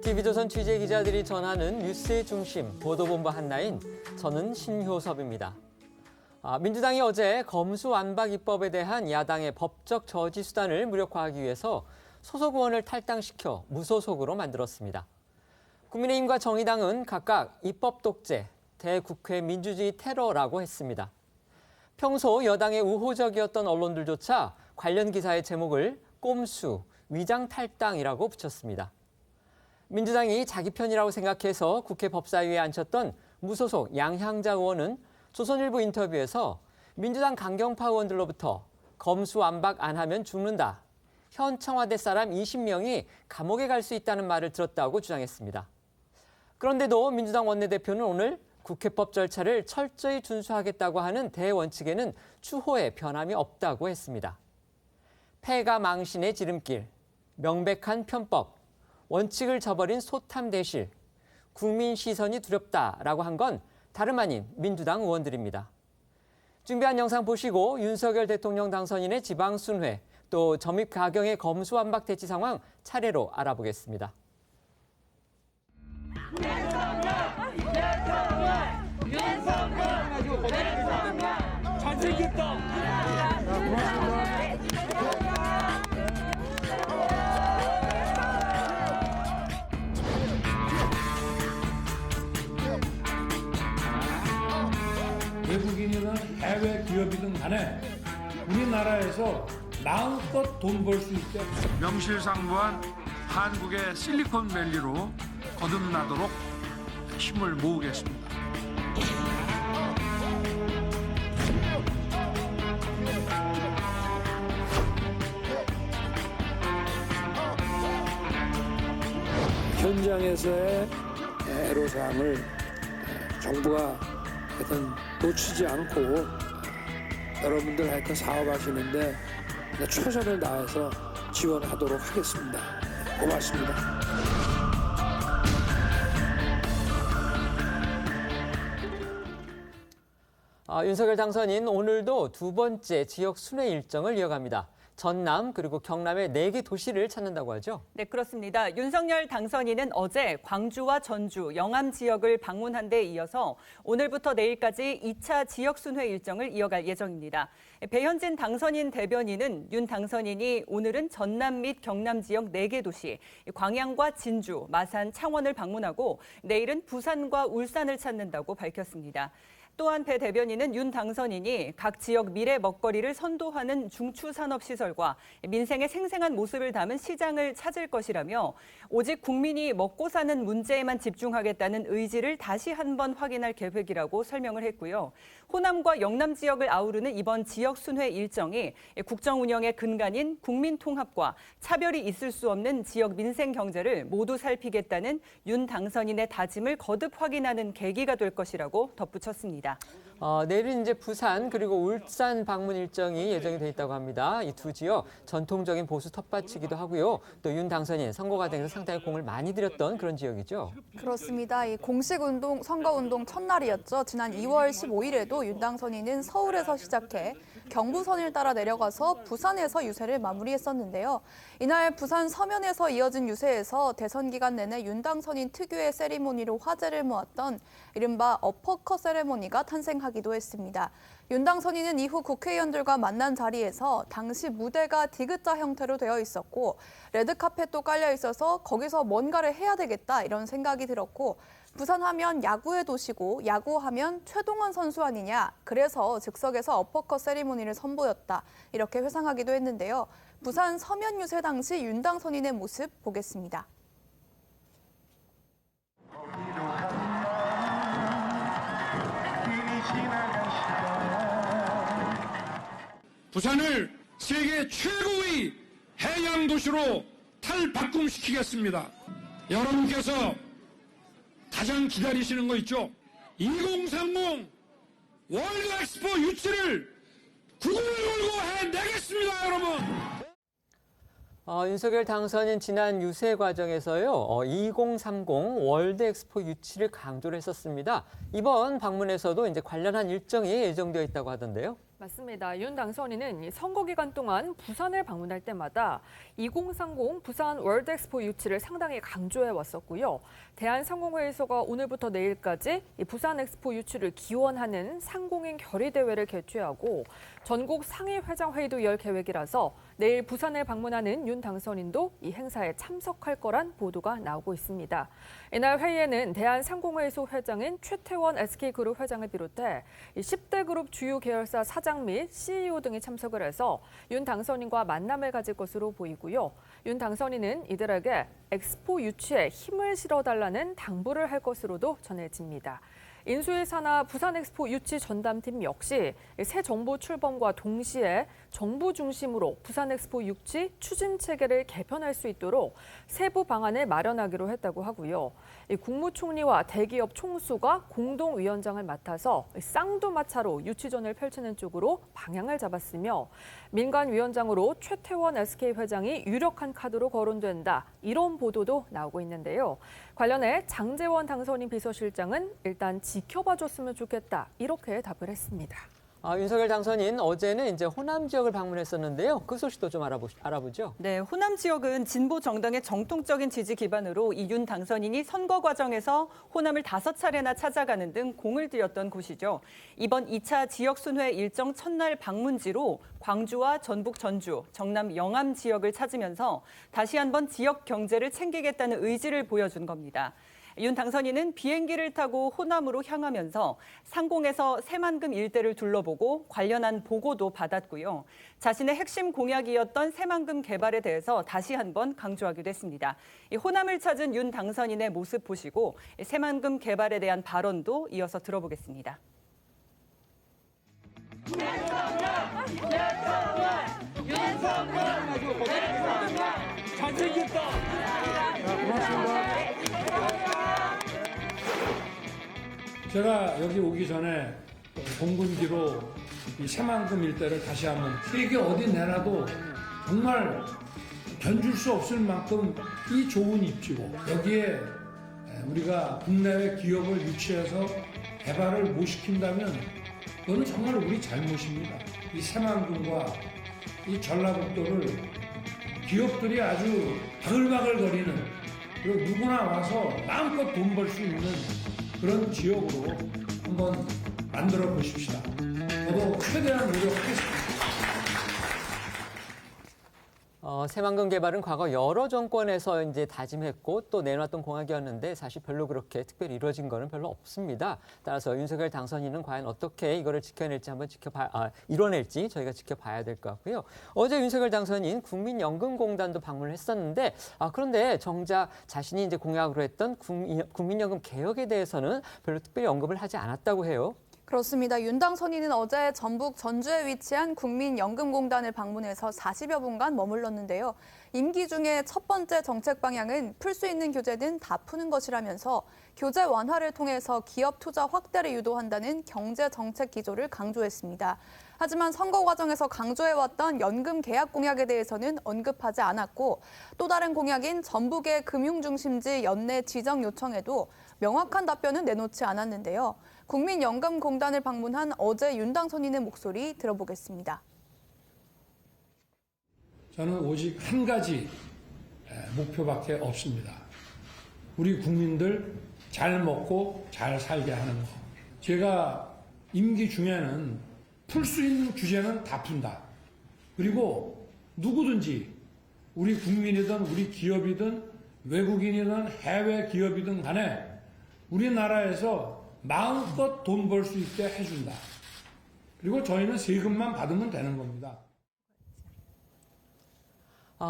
TV조선 취재기자들이 전하는 뉴스의 중심, 보도본부 한라인, 저는 신효섭입니다. 민주당이 어제 검수완박 입법에 대한 야당의 법적 저지 수단을 무력화하기 위해서 소속 의원을 탈당시켜 무소속으로 만들었습니다. 국민의힘과 정의당은 각각 입법 독재, 대국회 민주주의 테러라고 했습니다. 평소 여당의 우호적이었던 언론들조차 관련 기사의 제목을 꼼수, 위장 탈당이라고 붙였습니다. 민주당이 자기 편이라고 생각해서 국회 법사위에 앉혔던 무소속 양향자 의원은 조선일보 인터뷰에서 민주당 강경파 의원들로부터 검수완박 안 하면 죽는다, 현 청와대 사람 20명이 감옥에 갈 수 있다는 말을 들었다고 주장했습니다. 그런데도 민주당 원내대표는 오늘 국회법 절차를 철저히 준수하겠다고 하는 대원칙에는 추호의 변함이 없다고 했습니다. 패가 망신의 지름길, 명백한 편법, 원칙을 저버린 소탐대실, 국민 시선이 두렵다라고 한 건 다름 아닌 민주당 의원들입니다. 준비한 영상 보시고 윤석열 대통령 당선인의 지방순회, 또 점입 가경의 검수완박 대치 상황 차례로 알아보겠습니다. 잘생겼다. 외국인이든 해외 기업이든 간에 우리나라에서 마음껏 돈 벌 수 있게 명실상부한 한국의 실리콘밸리로 거듭나도록 힘을 모으겠습니다. 현장에서의 애로사항을 정부가 하여튼 놓치지 않고 여러분들 하여튼 사업하시는데 최선을 다해서 지원하도록 하겠습니다. 고맙습니다. 윤석열 당선인 오늘도 두 번째 지역 순회 일정을 이어갑니다. 전남 그리고 경남의 4개 도시를 찾는다고 하죠? 네, 그렇습니다. 윤석열 당선인은 어제 광주와 전주, 영암 지역을 방문한 데 이어서 오늘부터 내일까지 2차 지역 순회 일정을 이어갈 예정입니다. 배현진 당선인 대변인은 윤 당선인이 오늘은 전남 및 경남 지역 4개 도시, 광양과 진주, 마산, 창원을 방문하고 내일은 부산과 울산을 찾는다고 밝혔습니다. 또한 배 대변인은 윤 당선인이 각 지역 미래 먹거리를 선도하는 중추산업시설과 민생의 생생한 모습을 담은 시장을 찾을 것이라며 오직 국민이 먹고 사는 문제에만 집중하겠다는 의지를 다시 한번 확인할 계획이라고 설명을 했고요. 호남과 영남 지역을 아우르는 이번 지역 순회 일정이 국정 운영의 근간인 국민 통합과 차별이 있을 수 없는 지역 민생 경제를 모두 살피겠다는 윤 당선인의 다짐을 거듭 확인하는 계기가 될 것이라고 덧붙였습니다. 내일은 이제 부산 그리고 울산 방문 일정이 예정이 돼 있다고 합니다. 이 두 지역 전통적인 보수 텃밭이기도 하고요. 또 윤 당선인 선거 과정에서 상당히 공을 많이 들였던 그런 지역이죠. 그렇습니다. 이 공식 운동, 선거운동 첫날이었죠. 지난 2월 15일에도 윤 당선인은 서울에서 시작해 경부선을 따라 내려가서 부산에서 유세를 마무리했었는데요. 이날 부산 서면에서 이어진 유세에서 대선 기간 내내 윤 당선인 특유의 세리머니로 화제를 모았던 이른바 어퍼컷 세리머니가 탄생하기도 했습니다. 윤 당선인은 이후 국회의원들과 만난 자리에서 당시 무대가 디귿자 형태로 되어 있었고 레드카펫도 깔려 있어서 거기서 뭔가를 해야 되겠다 이런 생각이 들었고 부산하면 야구의 도시고 야구하면 최동원 선수 아니냐. 그래서 즉석에서 어퍼컷 세리머니를 선보였다. 이렇게 회상하기도 했는데요. 부산 서면 유세 당시 윤 당선인의 모습 보겠습니다. 부산을 세계 최고의 해양 도시로 탈바꿈시키겠습니다. 여러분께서 가장 기다리시는 거 있죠? 2030 월드 엑스포 유치를 구글을 걸고 해내겠습니다, 여러분. 윤석열 당선인 지난 유세 과정에서요, 2030 월드 엑스포 유치를 강조를 했었습니다. 이번 방문에서도 이제 관련한 일정이 예정되어 있다고 하던데요. 맞습니다. 윤 당선인은 선거 기간 동안 부산을 방문할 때마다 2030 부산 월드엑스포 유치를 상당히 강조해 왔었고요. 대한상공회의소가 오늘부터 내일까지 이 부산 엑스포 유치를 기원하는 상공인 결의대회를 개최하고 전국 상임회장회의도 열 계획이라서 내일 부산을 방문하는 윤 당선인도 이 행사에 참석할 거란 보도가 나오고 있습니다. 이날 회의에는 대한상공회의소 회장인 최태원 SK그룹 회장을 비롯해 10대 그룹 주요 계열사 사장 및 CEO 등이 참석을 해서 윤 당선인과 만남을 가질 것으로 보이고요. 윤 당선인은 이들에게 엑스포 유치에 힘을 실어달라는 당부를 할 것으로도 전해집니다. 인수위 산하 부산 엑스포 유치 전담팀 역시 새 정부 출범과 동시에 정부 중심으로 부산 엑스포 유치 추진 체계를 개편할 수 있도록 세부 방안을 마련하기로 했다고 하고요. 국무총리와 대기업 총수가 공동위원장을 맡아서 쌍두마차로 유치전을 펼치는 쪽으로 방향을 잡았으며 민간위원장으로 최태원 SK 회장이 유력한 카드로 거론된다. 이런 보도도 나오고 있는데요. 관련해 장제원 당선인 비서실장은 일단 지켜봐줬으면 좋겠다. 이렇게 답을 했습니다. 윤석열 당선인 어제는 이제 호남 지역을 방문했었는데요. 그 소식도 좀 알아보죠. 네, 호남 지역은 진보 정당의 정통적인 지지 기반으로 이 윤 당선인이 선거 과정에서 호남을 5차례나 찾아가는 등 공을 들였던 곳이죠. 이번 2차 지역 순회 일정 첫날 방문지로 광주와 전북 전주, 정남 영암 지역을 찾으면서 다시 한번 지역 경제를 챙기겠다는 의지를 보여준 겁니다. 윤 당선인은 비행기를 타고 호남으로 향하면서 상공에서 새만금 일대를 둘러보고 관련한 보고도 받았고요. 자신의 핵심 공약이었던 새만금 개발에 대해서 다시 한번 강조하기도 했습니다. 호남을 찾은 윤 당선인의 모습 보시고 새만금 개발에 대한 발언도 이어서 들어보겠습니다. 제가 여기 오기 전에 공군기로 이 새만금 일대를 다시 한번 세계 어디 내놔도 정말 견줄 수 없을 만큼 이 좋은 입지고 여기에 우리가 국내외 기업을 유치해서 개발을 못 시킨다면 그건 정말 우리 잘못입니다. 이 새만금과 이 전라북도를 기업들이 아주 바글바글거리는 그리고 누구나 와서 마음껏 돈 벌 수 있는 그런 지역으로 한번 만들어 보십시다. 저도 최대한 노력하겠습니다. 새만금 개발은 과거 여러 정권에서 이제 다짐했고 또 내놨던 공약이었는데 사실 별로 그렇게 특별히 이루어진 거는 별로 없습니다. 따라서 윤석열 당선인은 과연 어떻게 이거를 지켜낼지 한번 이뤄낼지 저희가 지켜봐야 될 것 같고요. 어제 윤석열 당선인 국민연금공단도 방문을 했었는데 그런데 정작 자신이 이제 공약으로 했던 국민연금 개혁에 대해서는 별로 특별히 언급을 하지 않았다고 해요. 그렇습니다. 윤 당선인은 어제 전북 전주에 위치한 국민연금공단을 방문해서 40여 분간 머물렀는데요. 임기 중에 첫 번째 정책 방향은 풀 수 있는 교재는 다 푸는 것이라면서 교재 완화를 통해서 기업 투자 확대를 유도한다는 경제 정책 기조를 강조했습니다. 하지만 선거 과정에서 강조해왔던 연금 계약 공약에 대해서는 언급하지 않았고 또 다른 공약인 전북의 금융중심지 연내 지정 요청에도 명확한 답변은 내놓지 않았는데요. 국민연금공단을 방문한 어제 윤 당선인의 목소리 들어보겠습니다. 저는 오직 한 가지 목표밖에 없습니다. 우리 국민들 잘 먹고 잘 살게 하는 것. 제가 임기 중에는 풀 수 있는 규제는 다 푼다. 그리고 누구든지 우리 국민이든 우리 기업이든 외국인이든 해외 기업이든 간에 우리나라에서 마음껏 돈 벌 수 있게 해준다. 그리고 저희는 세금만 받으면 되는 겁니다.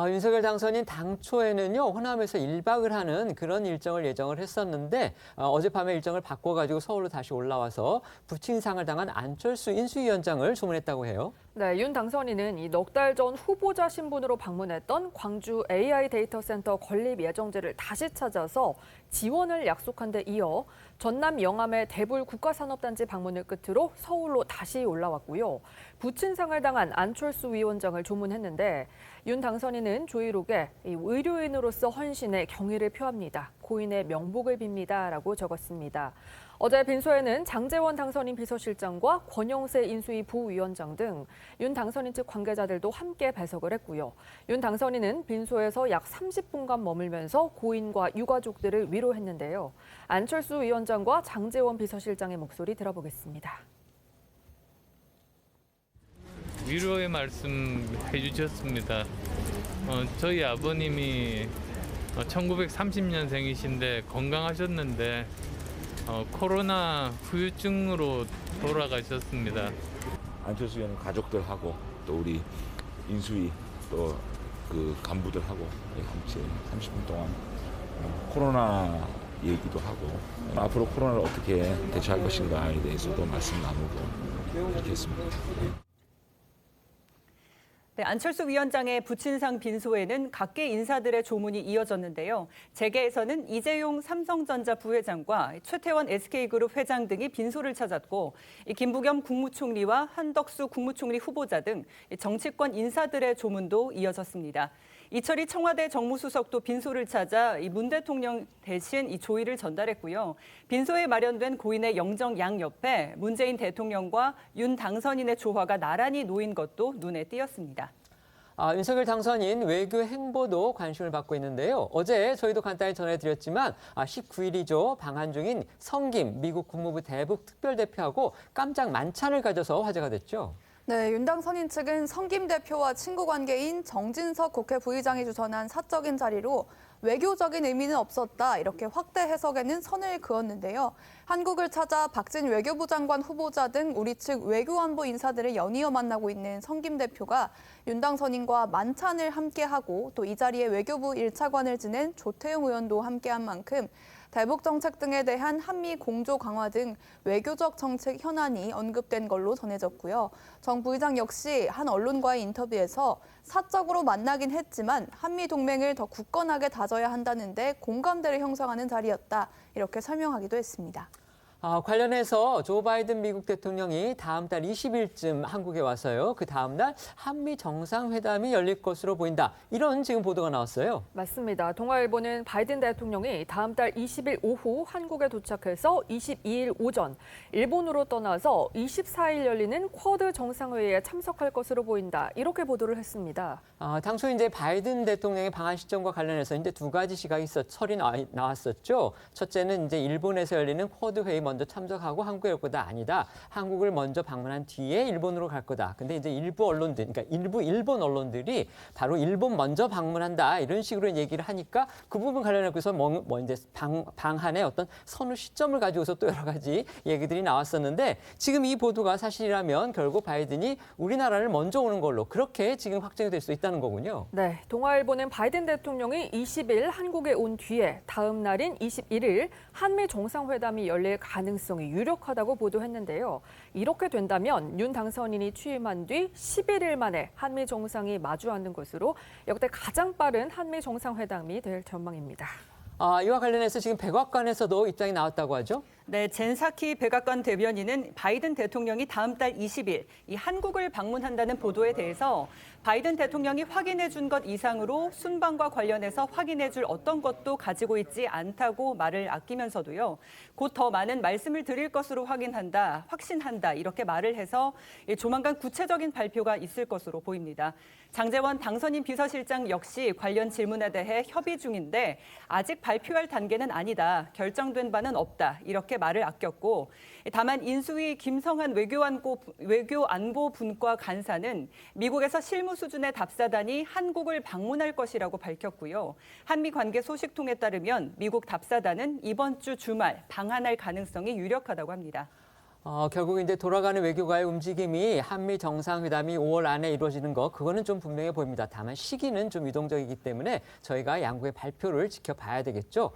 윤석열 당선인 당초에는요, 호남에서 1박을 하는 그런 일정을 예정을 했었는데 어젯밤에 일정을 바꿔가지고 서울로 다시 올라와서 부친상을 당한 안철수 인수위원장을 소문했다고 해요. 네, 윤 당선인은 이 넉 달 전 후보자 신분으로 방문했던 광주 AI 데이터 센터 건립 예정지를 다시 찾아서 지원을 약속한 데 이어 전남 영암의 대불 국가산업단지 방문을 끝으로 서울로 다시 올라왔고요. 부친상을 당한 안철수 위원장을 조문했는데 윤 당선인은 조이록에 의료인으로서 헌신에 경의를 표합니다. 고인의 명복을 빕니다라고 적었습니다. 어제 빈소에는 장제원 당선인 비서실장과 권영세 인수위 부위원장 등 윤 당선인 측 관계자들도 함께 배석을 했고요. 윤 당선인은 빈소에서 약 30분간 머물면서 고인과 유가족들을 위로했는데요. 안철수 위원장과 장제원 비서실장의 목소리 들어보겠습니다. 위로의 말씀 해주셨습니다. 저희 아버님이 1930년생이신데 건강하셨는데 코로나 후유증으로 돌아가셨습니다. 안철수 의원 가족들하고 또 우리 인수위 또 그 간부들하고 같이 30분 동안 코로나 얘기도 하고 앞으로 코로나를 어떻게 대처할 것인가에 대해서도 말씀 나누고 이렇게 했습니다. 네, 안철수 위원장의 부친상 빈소에는 각계 인사들의 조문이 이어졌는데요. 재계에서는 이재용 삼성전자 부회장과 최태원 SK그룹 회장 등이 빈소를 찾았고, 김부겸 국무총리와 한덕수 국무총리 후보자 등 정치권 인사들의 조문도 이어졌습니다. 이철희 청와대 정무수석도 빈소를 찾아 문 대통령 대신 이 조의를 전달했고요. 빈소에 마련된 고인의 영정 양 옆에 문재인 대통령과 윤 당선인의 조화가 나란히 놓인 것도 눈에 띄었습니다. 윤석열 당선인 외교 행보도 관심을 받고 있는데요. 어제 저희도 간단히 전해드렸지만 19일이죠. 방한 중인 성김 미국 국무부 대북 특별대표하고 깜짝 만찬을 가져서 화제가 됐죠. 네, 윤 당선인 측은 성김 대표와 친구 관계인 정진석 국회 부의장이 주선한 사적인 자리로 외교적인 의미는 없었다, 이렇게 확대 해석에는 선을 그었는데요. 한국을 찾아 박진 외교부 장관 후보자 등 우리 측 외교안보 인사들을 연이어 만나고 있는 성김 대표가 윤 당선인과 만찬을 함께하고 또 이 자리에 외교부 1차관을 지낸 조태용 의원도 함께한 만큼 대북 정책 등에 대한 한미 공조 강화 등 외교적 정책 현안이 언급된 걸로 전해졌고요. 정 부의장 역시 한 언론과의 인터뷰에서 사적으로 만나긴 했지만 한미 동맹을 더 굳건하게 다져야 한다는 데 공감대를 형성하는 자리였다, 이렇게 설명하기도 했습니다. 관련해서 조 바이든 미국 대통령이 다음 달 20일쯤 한국에 와서요. 그 다음 날 한미 정상회담이 열릴 것으로 보인다. 이런 지금 보도가 나왔어요. 맞습니다. 동아일보는 바이든 대통령이 다음 달 20일 오후 한국에 도착해서 22일 오전 일본으로 떠나서 24일 열리는 쿼드 정상회의에 참석할 것으로 보인다. 이렇게 보도를 했습니다. 당초 이제 바이든 대통령의 방한 시점과 관련해서 이제 두 가지 시각이 설이 나왔었죠. 첫째는 이제 일본에서 열리는 쿼드 회의 먼저 참석하고 한국에 올 거다. 아니다. 한국을 먼저 방문한 뒤에 일본으로 갈 거다. 근데 이제 일부 언론들, 그러니까 일부 일본 언론들이 바로 일본 먼저 방문한다, 이런 식으로 얘기를 하니까 그 부분 관련해서 이제 방한의 어떤 선후 시점을 가지고서 또 여러 가지 얘기들이 나왔었는데, 지금 이 보도가 사실이라면 결국 바이든이 우리나라를 먼저 오는 걸로 그렇게 지금 확정이 될 수 있다는 거군요. 네, 동아일보는 바이든 대통령이 20일 한국에 온 뒤에 다음 날인 21일 한미 정상회담이 열릴 가능성이 유력하다고 보도했는데요. 이렇게 된다면 윤 당선인이 취임한 뒤 11일 만에 한미 정상이 마주하는 것으로 역대 가장 빠른 한미 정상회담이 될 전망입니다. 이와 관련해서 지금 백악관에서도 입장이 나왔다고 하죠? 네, 젠사키 백악관 대변인은 바이든 대통령이 다음 달 20일 이 한국을 방문한다는 보도에 대해서 바이든 대통령이 확인해 준 것 이상으로 순방과 관련해서 확인해 줄 어떤 것도 가지고 있지 않다고 말을 아끼면서도요. 곧 더 많은 말씀을 드릴 것으로 확신한다 이렇게 말을 해서 조만간 구체적인 발표가 있을 것으로 보입니다. 장제원 당선인 비서실장 역시 관련 질문에 대해 협의 중인데 아직 발표할 단계는 아니다. 결정된 바는 없다. 이렇게 말을 아꼈고, 다만 인수위 김성한 외교안보 분과 간사는 미국에서 실무 수준의 답사단이 한국을 방문할 것이라고 밝혔고요. 한미 관계 소식통에 따르면 미국 답사단은 이번 주 주말 방한할 가능성이 유력하다고 합니다. 결국 이제 돌아가는 외교가의 움직임이 한미 정상회담이 5월 안에 이루어지는 거, 그거는 좀 분명해 보입니다. 다만 시기는 좀 유동적이기 때문에 저희가 양국의 발표를 지켜봐야 되겠죠.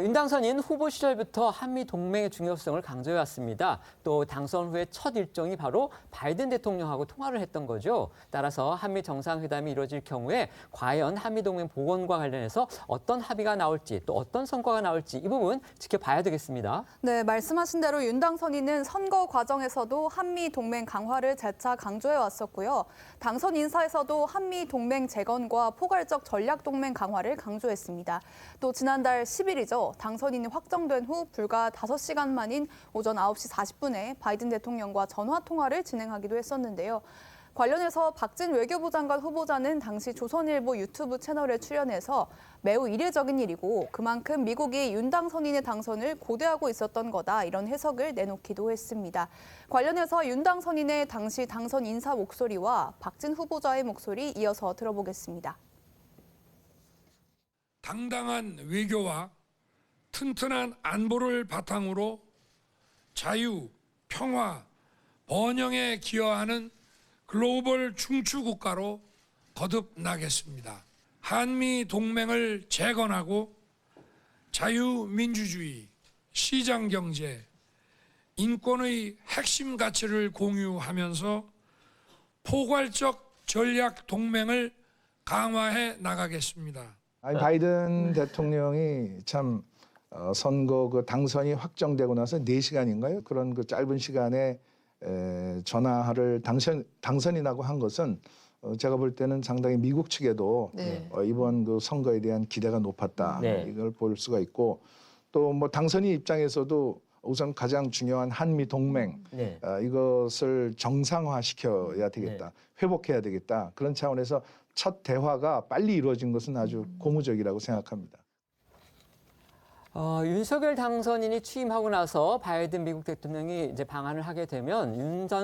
윤 당선인 후보 시절부터 한미 동맹의 중요성을 강조해왔습니다. 또 당선 후에 첫 일정이 바로 바이든 대통령하고 통화를 했던 거죠. 따라서 한미 정상회담이 이루어질 경우에 과연 한미 동맹 복원과 관련해서 어떤 합의가 나올지, 또 어떤 성과가 나올지 이 부분 지켜봐야 되겠습니다. 네, 말씀하신 대로 윤 당선인은 선거 과정에서도 한미 동맹 강화를 재차 강조해 왔었고요. 당선 인사에서도 한미 동맹 재건과 포괄적 전략 동맹 강화를 강조했습니다. 또 지난달 10일이죠. 후보이죠. 당선인이 확정된 후 불과 5시간 만인 오전 9시 40분에 바이든 대통령과 전화 통화를 진행하기도 했었는데요. 관련해서 박진 외교부 장관 후보자는 당시 조선일보 유튜브 채널에 출연해서 매우 이례적인 일이고 그만큼 미국이 윤 당선인의 당선을 고대하고 있었던 거다 이런 해석을 내놓기도 했습니다. 관련해서 윤 당선인의 당시 당선 인사 목소리와 박진 후보자의 목소리 이어서 들어보겠습니다. 당당한 외교와 튼튼한 안보를 바탕으로 자유, 평화, 번영에 기여하는 글로벌 중추국가로 거듭나겠습니다. 한미 동맹을 재건하고 자유민주주의, 시장경제, 인권의 핵심 가치를 공유하면서 포괄적 전략 동맹을 강화해 나가겠습니다. 바이든 대통령이 참 선거 그 당선이 확정되고 나서 4시간인가요? 그런 그 짧은 시간에 전화를 당선인하고 한 것은 제가 볼 때는 상당히 미국 측에도 이번 그 선거에 대한 기대가 높았다. 이걸 볼 수가 있고 또 뭐 당선인 입장에서도 우선 가장 중요한 한미 동맹 이것을 정상화시켜야 되겠다. 회복해야 되겠다. 그런 차원에서 첫 대화가 빨리 이루어진 것은 아주 고무적이라고 생각합니다. 윤석열 당선인이 취임하고 나서 바이든 미국 대통령이 이제 방한을 하게 되면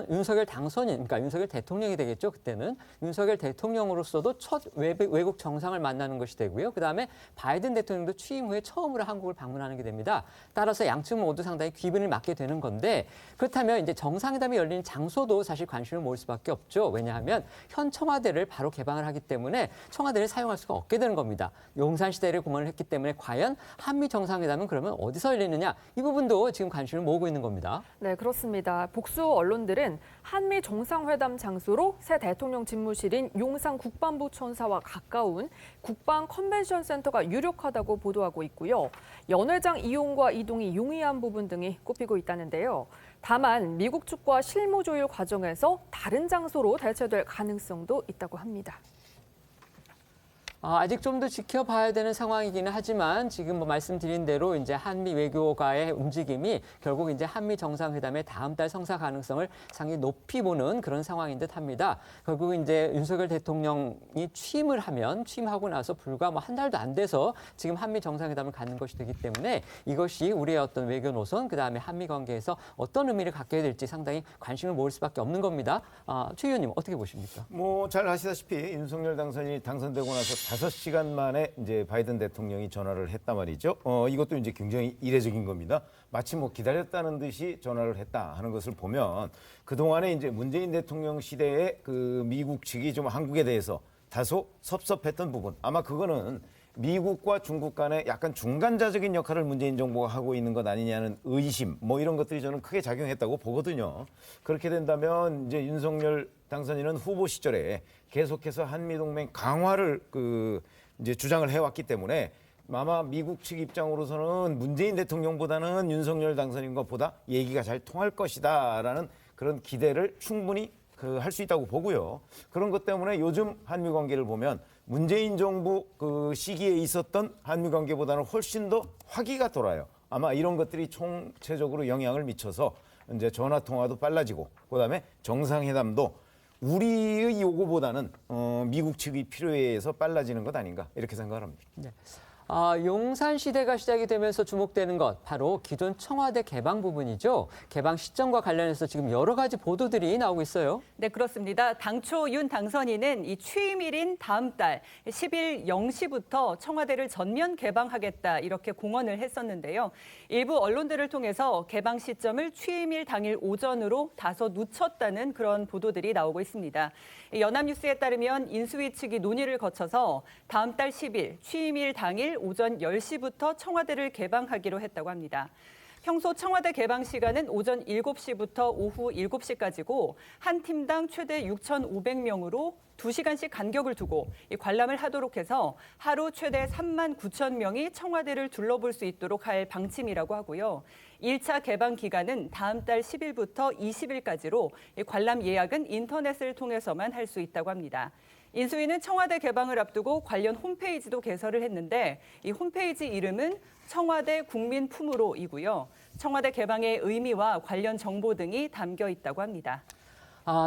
윤석열 당선인, 그러니까 윤석열 대통령이 되겠죠. 그때는 윤석열 대통령으로서도 첫 외국 정상을 만나는 것이 되고요. 그다음에 바이든 대통령도 취임 후에 처음으로 한국을 방문하는 게 됩니다. 따라서 양측 모두 상당히 귀분을 맞게 되는 건데 그렇다면 이제 정상회담이 열리는 장소도 사실 관심을 모을 수밖에 없죠. 왜냐하면 현 청와대를 바로 개방을 하기 때문에 청와대를 사용할 수가 없게 되는 겁니다. 용산시대를 공헌을 했기 때문에 과연 한미 정상회담은 그러면 어디서 열리느냐 이 부분도 지금 관심을 모으고 있는 겁니다. 네, 그렇습니다. 복수 언론들은 한미 정상회담 장소로 새 대통령 집무실인 용산 국방부천사와 가까운 국방 컨벤션 센터가 유력하다고 보도하고 있고요. 연회장 이용과 이동이 용이한 부분 등이 꼽히고 있다는데요. 다만 미국 측과 실무 조율 과정에서 다른 장소로 대체될 가능성도 있다고 합니다. 아직 좀 더 지켜봐야 되는 상황이기는 하지만 지금 뭐 말씀드린 대로 이제 한미 외교가의 움직임이 결국 이제 한미 정상회담의 다음 달 성사 가능성을 상당히 높이 보는 그런 상황인 듯합니다. 결국 이제 윤석열 대통령이 취임하고 나서 불과 뭐 한 달도 안 돼서 지금 한미 정상회담을 갖는 것이 되기 때문에 이것이 우리의 어떤 외교 노선 그다음에 한미 관계에서 어떤 의미를 갖게 될지 상당히 관심을 모을 수밖에 없는 겁니다. 최 의원님 어떻게 보십니까? 뭐 잘 아시다시피 윤석열 당선인이 당선되고 나서 5시간 만에 이제 바이든 대통령이 전화를 했단 말이죠. 이것도 이제 굉장히 이례적인 겁니다. 마치 뭐 기다렸다는 듯이 전화를 했다 하는 것을 보면 그동안에 이제 문재인 대통령 시대에 그 미국 측이 좀 한국에 대해서 다소 섭섭했던 부분. 아마 그거는 미국과 중국 간에 약간 중간자적인 역할을 문재인 정부가 하고 있는 것 아니냐는 의심, 뭐 이런 것들이 저는 크게 작용했다고 보거든요. 그렇게 된다면 이제 윤석열 당선인은 후보 시절에 계속해서 한미동맹 강화를 이제 주장을 해왔기 때문에 아마 미국 측 입장으로서는 문재인 대통령보다는 윤석열 당선인과 보다 얘기가 잘 통할 것이다라는 그런 기대를 충분히 할 수 있다고 보고요. 그런 것 때문에 요즘 한미 관계를 보면 문재인 정부 그 시기에 있었던 한미 관계보다는 훨씬 더 화기가 돌아요. 아마 이런 것들이 총체적으로 영향을 미쳐서 이제 전화 통화도 빨라지고 그다음에 정상회담도 우리의 요구보다는 미국 측이 필요에 의해서 빨라지는 것 아닌가 이렇게 생각을 합니다. 네. 용산 시대가 시작이 되면서 주목되는 것 바로 기존 청와대 개방 부분이죠. 개방 시점과 관련해서 지금 여러 가지 보도들이 나오고 있어요. 네, 그렇습니다. 당초 윤 당선인은 이 취임일인 다음 달 10일 0시부터 청와대를 전면 개방하겠다 이렇게 공언을 했었는데요. 일부 언론들을 통해서 개방 시점을 취임일 당일 오전으로 다소 늦췄다는 그런 보도들이 나오고 있습니다. 연합뉴스에 따르면 인수위 측이 논의를 거쳐서 다음 달 10일 취임일 당일 오전 10시부터 청와대를 개방하기로 했다고 합니다. 평소 청와대 개방 시간은 오전 7시부터 오후 7시까지고 한 팀당 최대 6,500명으로 2시간씩 간격을 두고 관람을 하도록 해서 하루 최대 3만 9천 명이 청와대를 둘러볼 수 있도록 할 방침이라고 하고요. 1차 개방 기간은 다음 달 10일부터 20일까지로 관람 예약은 인터넷을 통해서만 할 수 있다고 합니다. 인수위는 청와대 개방을 앞두고 관련 홈페이지도 개설을 했는데 이 홈페이지 이름은 청와대 국민품으로이고요. 청와대 개방의 의미와 관련 정보 등이 담겨 있다고 합니다.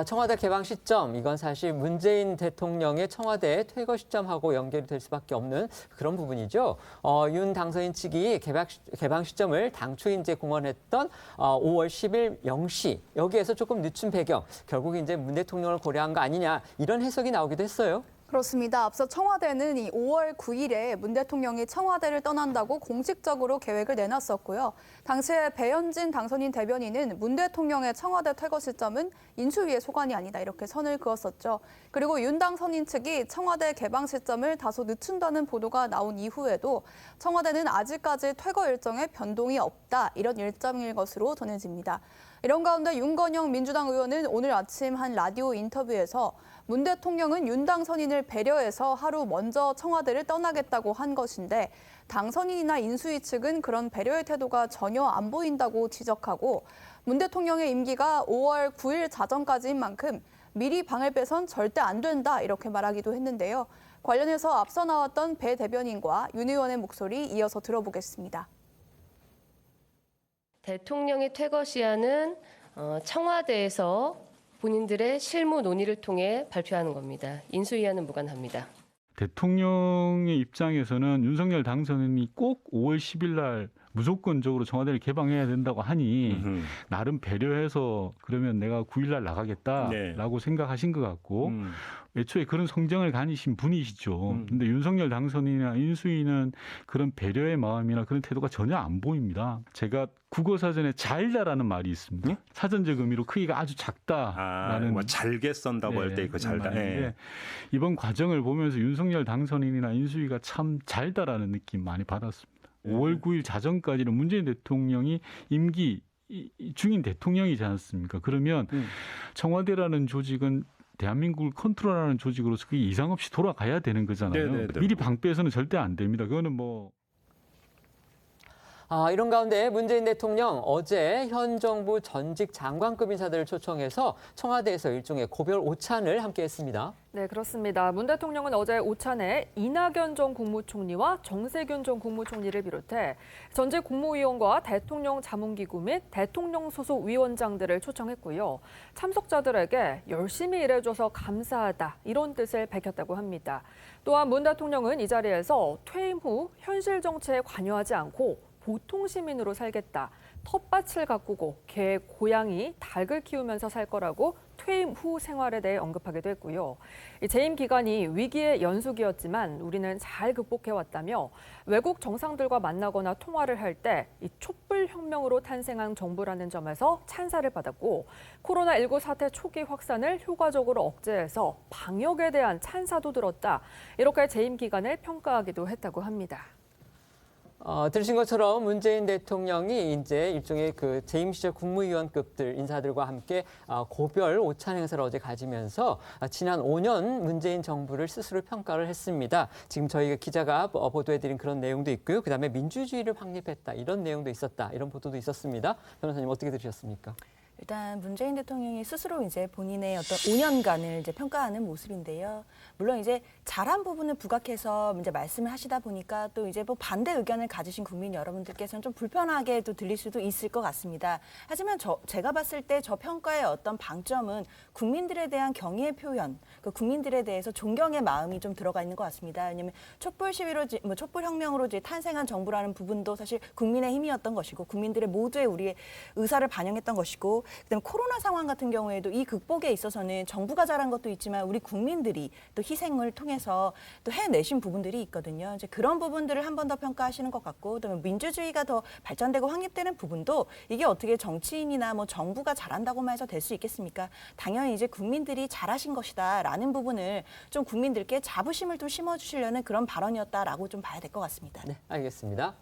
청와대 개방 시점, 이건 사실 문재인 대통령의 청와대 퇴거 시점하고 연결이 될 수밖에 없는 그런 부분이죠. 윤 당선인 측이 개방 시점을 당초 이제 공언했던 5월 10일 0시, 여기에서 조금 늦춘 배경, 결국 이제 문 대통령을 고려한 거 아니냐, 이런 해석이 나오기도 했어요. 그렇습니다. 앞서 청와대는 이 5월 9일에 문 대통령이 청와대를 떠난다고 공식적으로 계획을 내놨었고요. 당시에 배현진 당선인 대변인은 문 대통령의 청와대 퇴거 시점은 인수위의 소관이 아니다 이렇게 선을 그었었죠. 그리고 윤 당선인 측이 청와대 개방 시점을 다소 늦춘다는 보도가 나온 이후에도 청와대는 아직까지 퇴거 일정에 변동이 없다 이런 일정일 것으로 전해집니다. 이런 가운데 윤건영 민주당 의원은 오늘 아침 한 라디오 인터뷰에서 문 대통령은 윤 당선인을 배려해서 하루 먼저 청와대를 떠나겠다고 한 것인데 당선인이나 인수위 측은 그런 배려의 태도가 전혀 안 보인다고 지적하고 문 대통령의 임기가 5월 9일 자정까지인 만큼 미리 방을 빼선 절대 안 된다 이렇게 말하기도 했는데요. 관련해서 앞서 나왔던 배 대변인과 윤 의원의 목소리 이어서 들어보겠습니다. 대통령의 퇴거 시한은 청와대에서 본인들의 실무 논의를 통해 발표하는 겁니다. 인수위와는 무관합니다. 대통령의 입장에서는 윤석열 당선인이 꼭 5월 10일 날 무조건적으로 청와대를 개방해야 된다고 하니 나름 배려해서 그러면 내가 9일 날 나가겠다라고 생각하신 것 같고 애초에 그런 성정을 가지신 분이시죠. 근데 윤석열 당선인이나 인수위는 그런 배려의 마음이나 그런 태도가 전혀 안 보입니다. 제가 국어사전에 잘다라는 말이 있습니다. 네? 사전적 의미로 크기가 아주 작다라는 뭐 잘게 쓴다고 할 때 그 잘다. 네. 이번 과정을 보면서 윤석열 당선인이나 인수위가 참 잘다라는 느낌 많이 받았습니다. 5월 9일 자정까지는 문재인 대통령이 임기 중인 대통령이지 않습니까? 그러면 청와대라는 조직은 대한민국을 컨트롤하는 조직으로서 그게 이상 없이 돌아가야 되는 거잖아요. 미리 방 빼서는 절대 안 됩니다. 그거는 뭐. 이런 가운데 문재인 대통령 어제 현 정부 전직 장관급 인사들을 초청해서 청와대에서 일종의 고별 오찬을 함께했습니다. 네, 그렇습니다. 문 대통령은 어제 오찬에 이낙연 전 국무총리와 정세균 전 국무총리를 비롯해 전직 국무위원과 대통령 자문기구 및 대통령 소속 위원장들을 초청했고요. 참석자들에게 열심히 일해줘서 감사하다 이런 뜻을 밝혔다고 합니다. 또한 문 대통령은 이 자리에서 퇴임 후 현실 정치에 관여하지 않고 보통 시민으로 살겠다. 텃밭을 가꾸고 개, 고양이, 닭을 키우면서 살 거라고 퇴임 후 생활에 대해 언급하기도 했고요. 재임 기간이 위기의 연속이었지만 우리는 잘 극복해왔다며 외국 정상들과 만나거나 통화를 할 때 이 촛불혁명으로 탄생한 정부라는 점에서 찬사를 받았고 코로나19 사태 초기 확산을 효과적으로 억제해서 방역에 대한 찬사도 들었다. 이렇게 재임 기간을 평가하기도 했다고 합니다. 들으신 것처럼 문재인 대통령이 이제 일종의 그 재임 시절 국무위원급들 인사들과 함께 고별 오찬 행사를 어제 가지면서 지난 5년 문재인 정부를 스스로 평가를 했습니다. 지금 저희가 기자가 보도해드린 그런 내용도 있고요. 그다음에 민주주의를 확립했다 이런 내용도 있었다 이런 보도도 있었습니다. 변호사님 어떻게 들으셨습니까? 일단 문재인 대통령이 스스로 이제 본인의 어떤 5년간을 이제 평가하는 모습인데요. 물론 이제 잘한 부분을 부각해서 이제 말씀을 하시다 보니까 또 이제 뭐 반대 의견을 가지신 국민 여러분들께서는 좀 불편하게 또 들릴 수도 있을 것 같습니다. 하지만 제가 봤을 때 저 평가의 어떤 방점은 국민들에 대한 경의의 표현, 그 국민들에 대해서 존경의 마음이 좀 들어가 있는 것 같습니다. 왜냐하면 촛불 시위로, 촛불혁명으로 탄생한 정부라는 부분도 사실 국민의 힘이었던 것이고 국민들의 모두의 우리의 의사를 반영했던 것이고 그다음에 코로나 상황 같은 경우에도 이 극복에 있어서는 정부가 잘한 것도 있지만 우리 국민들이 또 희생을 통해서 또 해내신 부분들이 있거든요. 이제 그런 부분들을 한 번 더 평가하시는 것 같고, 그다음에 민주주의가 더 발전되고 확립되는 부분도 이게 어떻게 정치인이나 뭐 정부가 잘한다고만 해서 될 수 있겠습니까? 당연히 이제 국민들이 잘하신 것이다라는 부분을 좀 국민들께 자부심을 좀 심어주시려는 그런 발언이었다라고 좀 봐야 될 것 같습니다. 네, 알겠습니다.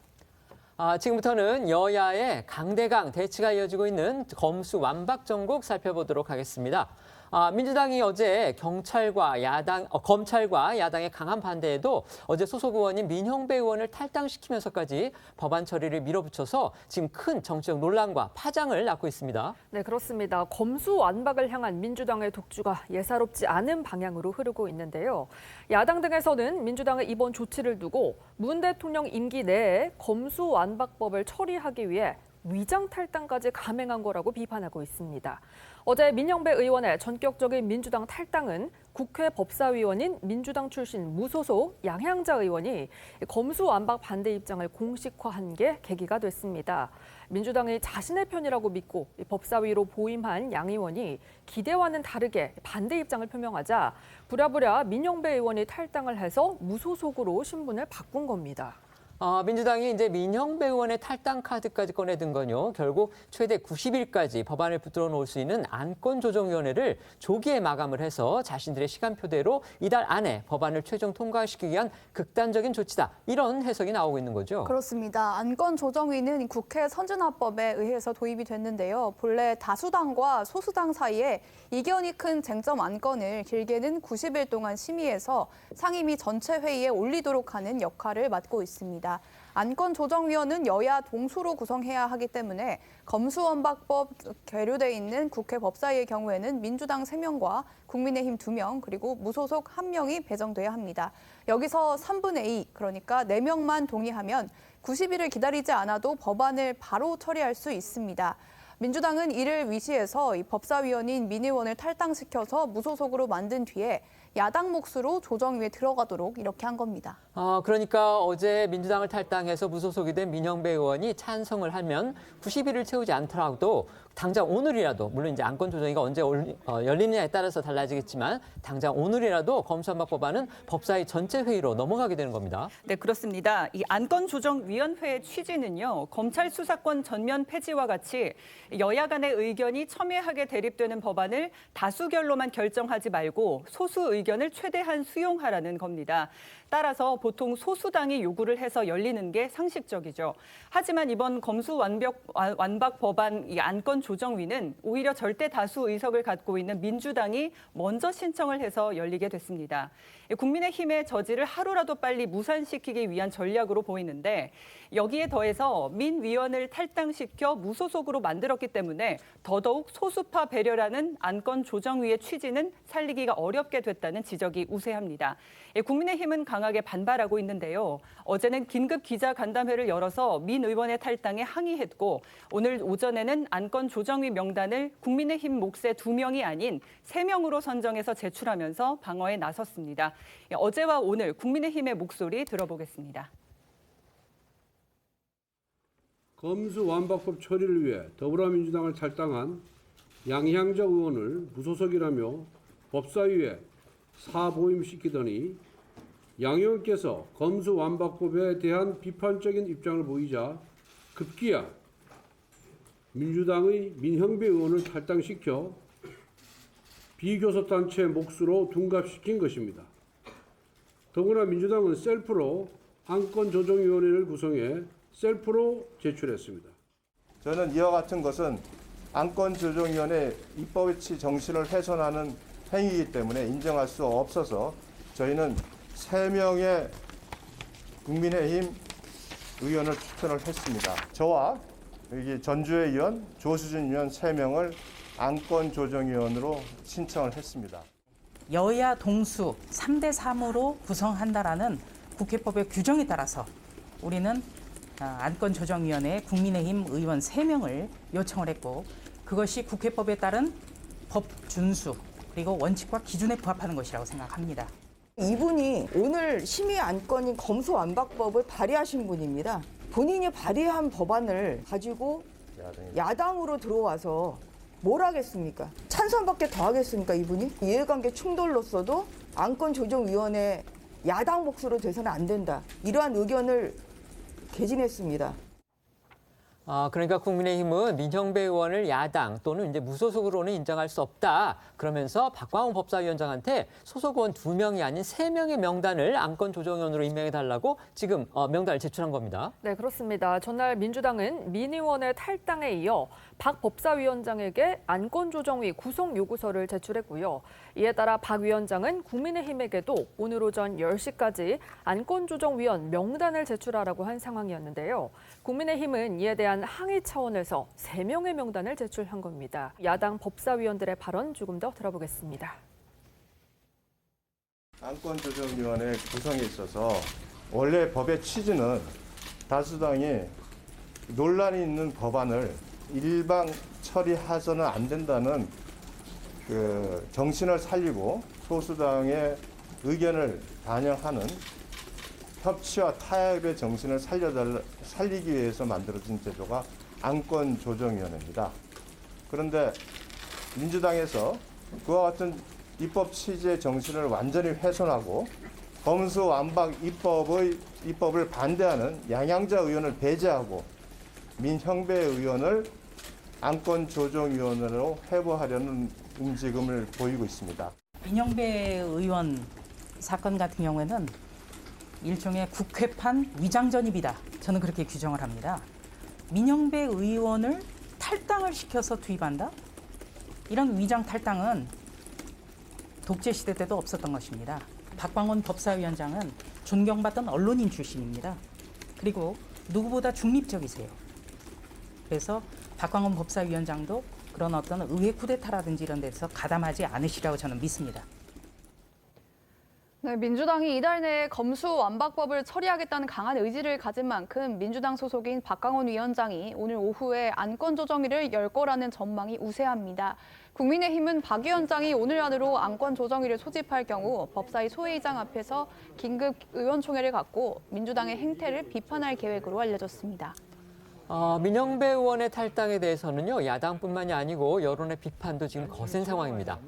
지금부터는 여야의 강대강 대치가 이어지고 있는 검수 완박 정국 살펴보도록 하겠습니다. 민주당이 어제 검찰과 야당의 강한 반대에도 어제 소속 의원인 민형배 의원을 탈당시키면서까지 법안 처리를 밀어붙여서 지금 큰 정치적 논란과 파장을 낳고 있습니다. 네, 그렇습니다. 검수완박을 향한 민주당의 독주가 예사롭지 않은 방향으로 흐르고 있는데요. 야당 등에서는 민주당의 이번 조치를 두고 문 대통령 임기 내에 검수완박법을 처리하기 위해 위장 탈당까지 감행한 거라고 비판하고 있습니다. 어제 민형배 의원의 전격적인 민주당 탈당은 국회 법사위원인 민주당 출신 무소속 양향자 의원이 검수완박 반대 입장을 공식화한 게 계기가 됐습니다. 민주당이 자신의 편이라고 믿고 법사위로 보임한 양 의원이 기대와는 다르게 반대 입장을 표명하자 부랴부랴 민형배 의원이 탈당을 해서 무소속으로 신분을 바꾼 겁니다. 민주당이 이제 민형배 의원의 탈당 카드까지 꺼내든 건요. 결국 최대 90일까지 법안을 붙들어 놓을 수 있는 안건조정위원회를 조기에 마감을 해서 자신들의 시간표대로 이달 안에 법안을 최종 통과시키기 위한 극단적인 조치다. 이런 해석이 나오고 있는 거죠. 그렇습니다. 안건조정위는 국회 선진화법에 의해서 도입이 됐는데요. 본래 다수당과 소수당 사이에 이견이 큰 쟁점 안건을 길게는 90일 동안 심의해서 상임위 전체 회의에 올리도록 하는 역할을 맡고 있습니다. 안건조정위원은 여야 동수로 구성해야 하기 때문에 검수완박법 계류돼 있는 국회 법사위의 경우에는 민주당 3명과 국민의힘 2명 그리고 무소속 1명이 배정돼야 합니다. 여기서 3분의 2, 그러니까 4명만 동의하면 90일을 기다리지 않아도 법안을 바로 처리할 수 있습니다. 민주당은 이를 위시해서 이 법사위원인 민 의원을 탈당시켜서 무소속으로 만든 뒤에 야당 몫으로 조정위에 들어가도록 이렇게 한 겁니다. 그러니까 어제 민주당을 탈당해서 무소속이 된 민형배 의원이 찬성을 하면 90일을 채우지 않더라도 당장 오늘이라도, 물론 이제 안건조정위가 언제 열리느냐에 따라서 달라지겠지만 당장 오늘이라도 검수완박 법안은 법사위 전체 회의로 넘어가게 되는 겁니다. 네, 그렇습니다. 이 안건조정위원회의 취지는요. 검찰 수사권 전면 폐지와 같이 여야 간의 의견이 첨예하게 대립되는 법안을 다수결로만 결정하지 말고 소수 의견을 최대한 수용하라는 겁니다. 따라서 보통 소수당이 요구를 해서 열리는 게 상식적이죠. 하지만 이번 검수완박 법안 이 안건조정위는 오히려 절대 다수 의석을 갖고 있는 민주당이 먼저 신청을 해서 열리게 됐습니다. 국민의힘의 저지를 하루라도 빨리 무산시키기 위한 전략으로 보이는데 여기에 더해서 민 위원을 탈당시켜 무소속으로 만들었기 때문에 더더욱 소수파 배려라는 안건조정위의 취지는 살리기가 어렵게 됐다는 지적이 우세합니다. 국민의힘은 강하게 반발하고 있는데요. 어제는 긴급 기자간담회를 열어서 민 의원의 탈당에 항의했고 오늘 오전에는 안건조정위 명단을 국민의힘 몫의 2명이 아닌 3명으로 선정해서 제출하면서 방어에 나섰습니다. 어제와 오늘 국민의힘의 목소리 들어보겠습니다. 검수완박법 처리를 위해 더불어민주당을 탈당한 양향자 의원을 무소속이라며 법사위에 사보임시키더니 양 의원께서 검수완박법에 대한 비판적인 입장을 보이자 급기야 민주당의 민형배 의원을 탈당시켜 비교섭단체 몫으로 둔갑시킨 것입니다. 더구나 민주당은 셀프로 안건조정위원회를 구성해 셀프로 제출했습니다. 저는 이와 같은 것은 안건조정위원회 입법치 정신을 훼손하는 행위이기 때문에 인정할 수 없어서 저희는 3명의 국민의힘 의원을 추천을 했습니다. 저와 여기 전주의 의원, 조수진 의원 3명을 안건조정위원으로 신청을 했습니다. 여야 동수 3대3으로 구성한다라는 국회법의 규정에 따라서 우리는 안건조정위원회에 국민의힘 의원 3명을 요청을 했고 그것이 국회법에 따른 법 준수 그리고 원칙과 기준에 부합하는 것이라고 생각합니다. 이분이 오늘 심의 안건인 검수완박법을 발의하신 분입니다. 본인이 발의한 법안을 가지고 야당으로 들어와서 뭘 하겠습니까? 찬성밖에 더 하겠습니까, 이분이? 이해관계 충돌로서도 안건조정위원회 야당 몫으로 돼서는 안 된다. 이러한 의견을 개진했습니다. 그러니까 국민의힘은 민형배 의원을 야당 또는 이제 무소속으로는 인정할 수 없다. 그러면서 박광훈 법사위원장한테 소속 의원 2명이 아닌 3명의 명단을 안건조정위원으로 임명해달라고 지금 명단을 제출한 겁니다. 네, 그렇습니다. 전날 민주당은 민 의원의 탈당에 이어 박 법사위원장에게 안건조정위 구성 요구서를 제출했고요. 이에 따라 박 위원장은 국민의힘에게도 오늘 오전 10시까지 안건조정위원 명단을 제출하라고 한 상황이었는데요. 국민의힘은 이에 대한 항의 차원에서 3명의 명단을 제출한 겁니다. 야당 법사위원들의 발언 조금 더 들어보겠습니다. 안건조정위원회 구성에 있어서 원래 법의 취지는 다수당이 논란이 있는 법안을 일방 처리해서는 안 된다는 그 정신을 살리고 소수당의 의견을 반영하는 협치와 타협의 정신을 살리기 위해서 만들어진 제도가 안건조정위원회입니다. 그런데 민주당에서 그와 같은 입법 취지의 정신을 완전히 훼손하고 검수완박 입법을 반대하는 양양자 의원을 배제하고 민형배 의원을 안건조정위원회로 회부하려는 움직임을 보이고 있습니다. 민형배 의원 사건 같은 경우에는 일종의 국회판 위장전입이다. 저는 그렇게 규정을 합니다. 민형배 의원을 탈당을 시켜서 투입한다? 이런 위장 탈당은 독재 시대 때도 없었던 것입니다. 박광훈 법사위원장은 존경받던 언론인 출신입니다. 그리고 누구보다 중립적이세요. 그래서 박광훈 법사위원장도 그런 어떤 의회 쿠데타라든지 이런 데서 가담하지 않으시라고 저는 믿습니다. 네, 민주당이 이달 내에 검수완박법을 처리하겠다는 강한 의지를 가진 만큼 민주당 소속인 박광훈 위원장이 오늘 오후에 안건조정위를 열 거라는 전망이 우세합니다. 국민의힘은 박 위원장이 오늘 안으로 안건조정위를 소집할 경우 법사위 소회의장 앞에서 긴급 의원총회를 갖고 민주당의 행태를 비판할 계획으로 알려졌습니다. 민형배 의원의 탈당에 대해서는요, 야당뿐만이 아니고 여론의 비판도 지금 거센 상황입니다.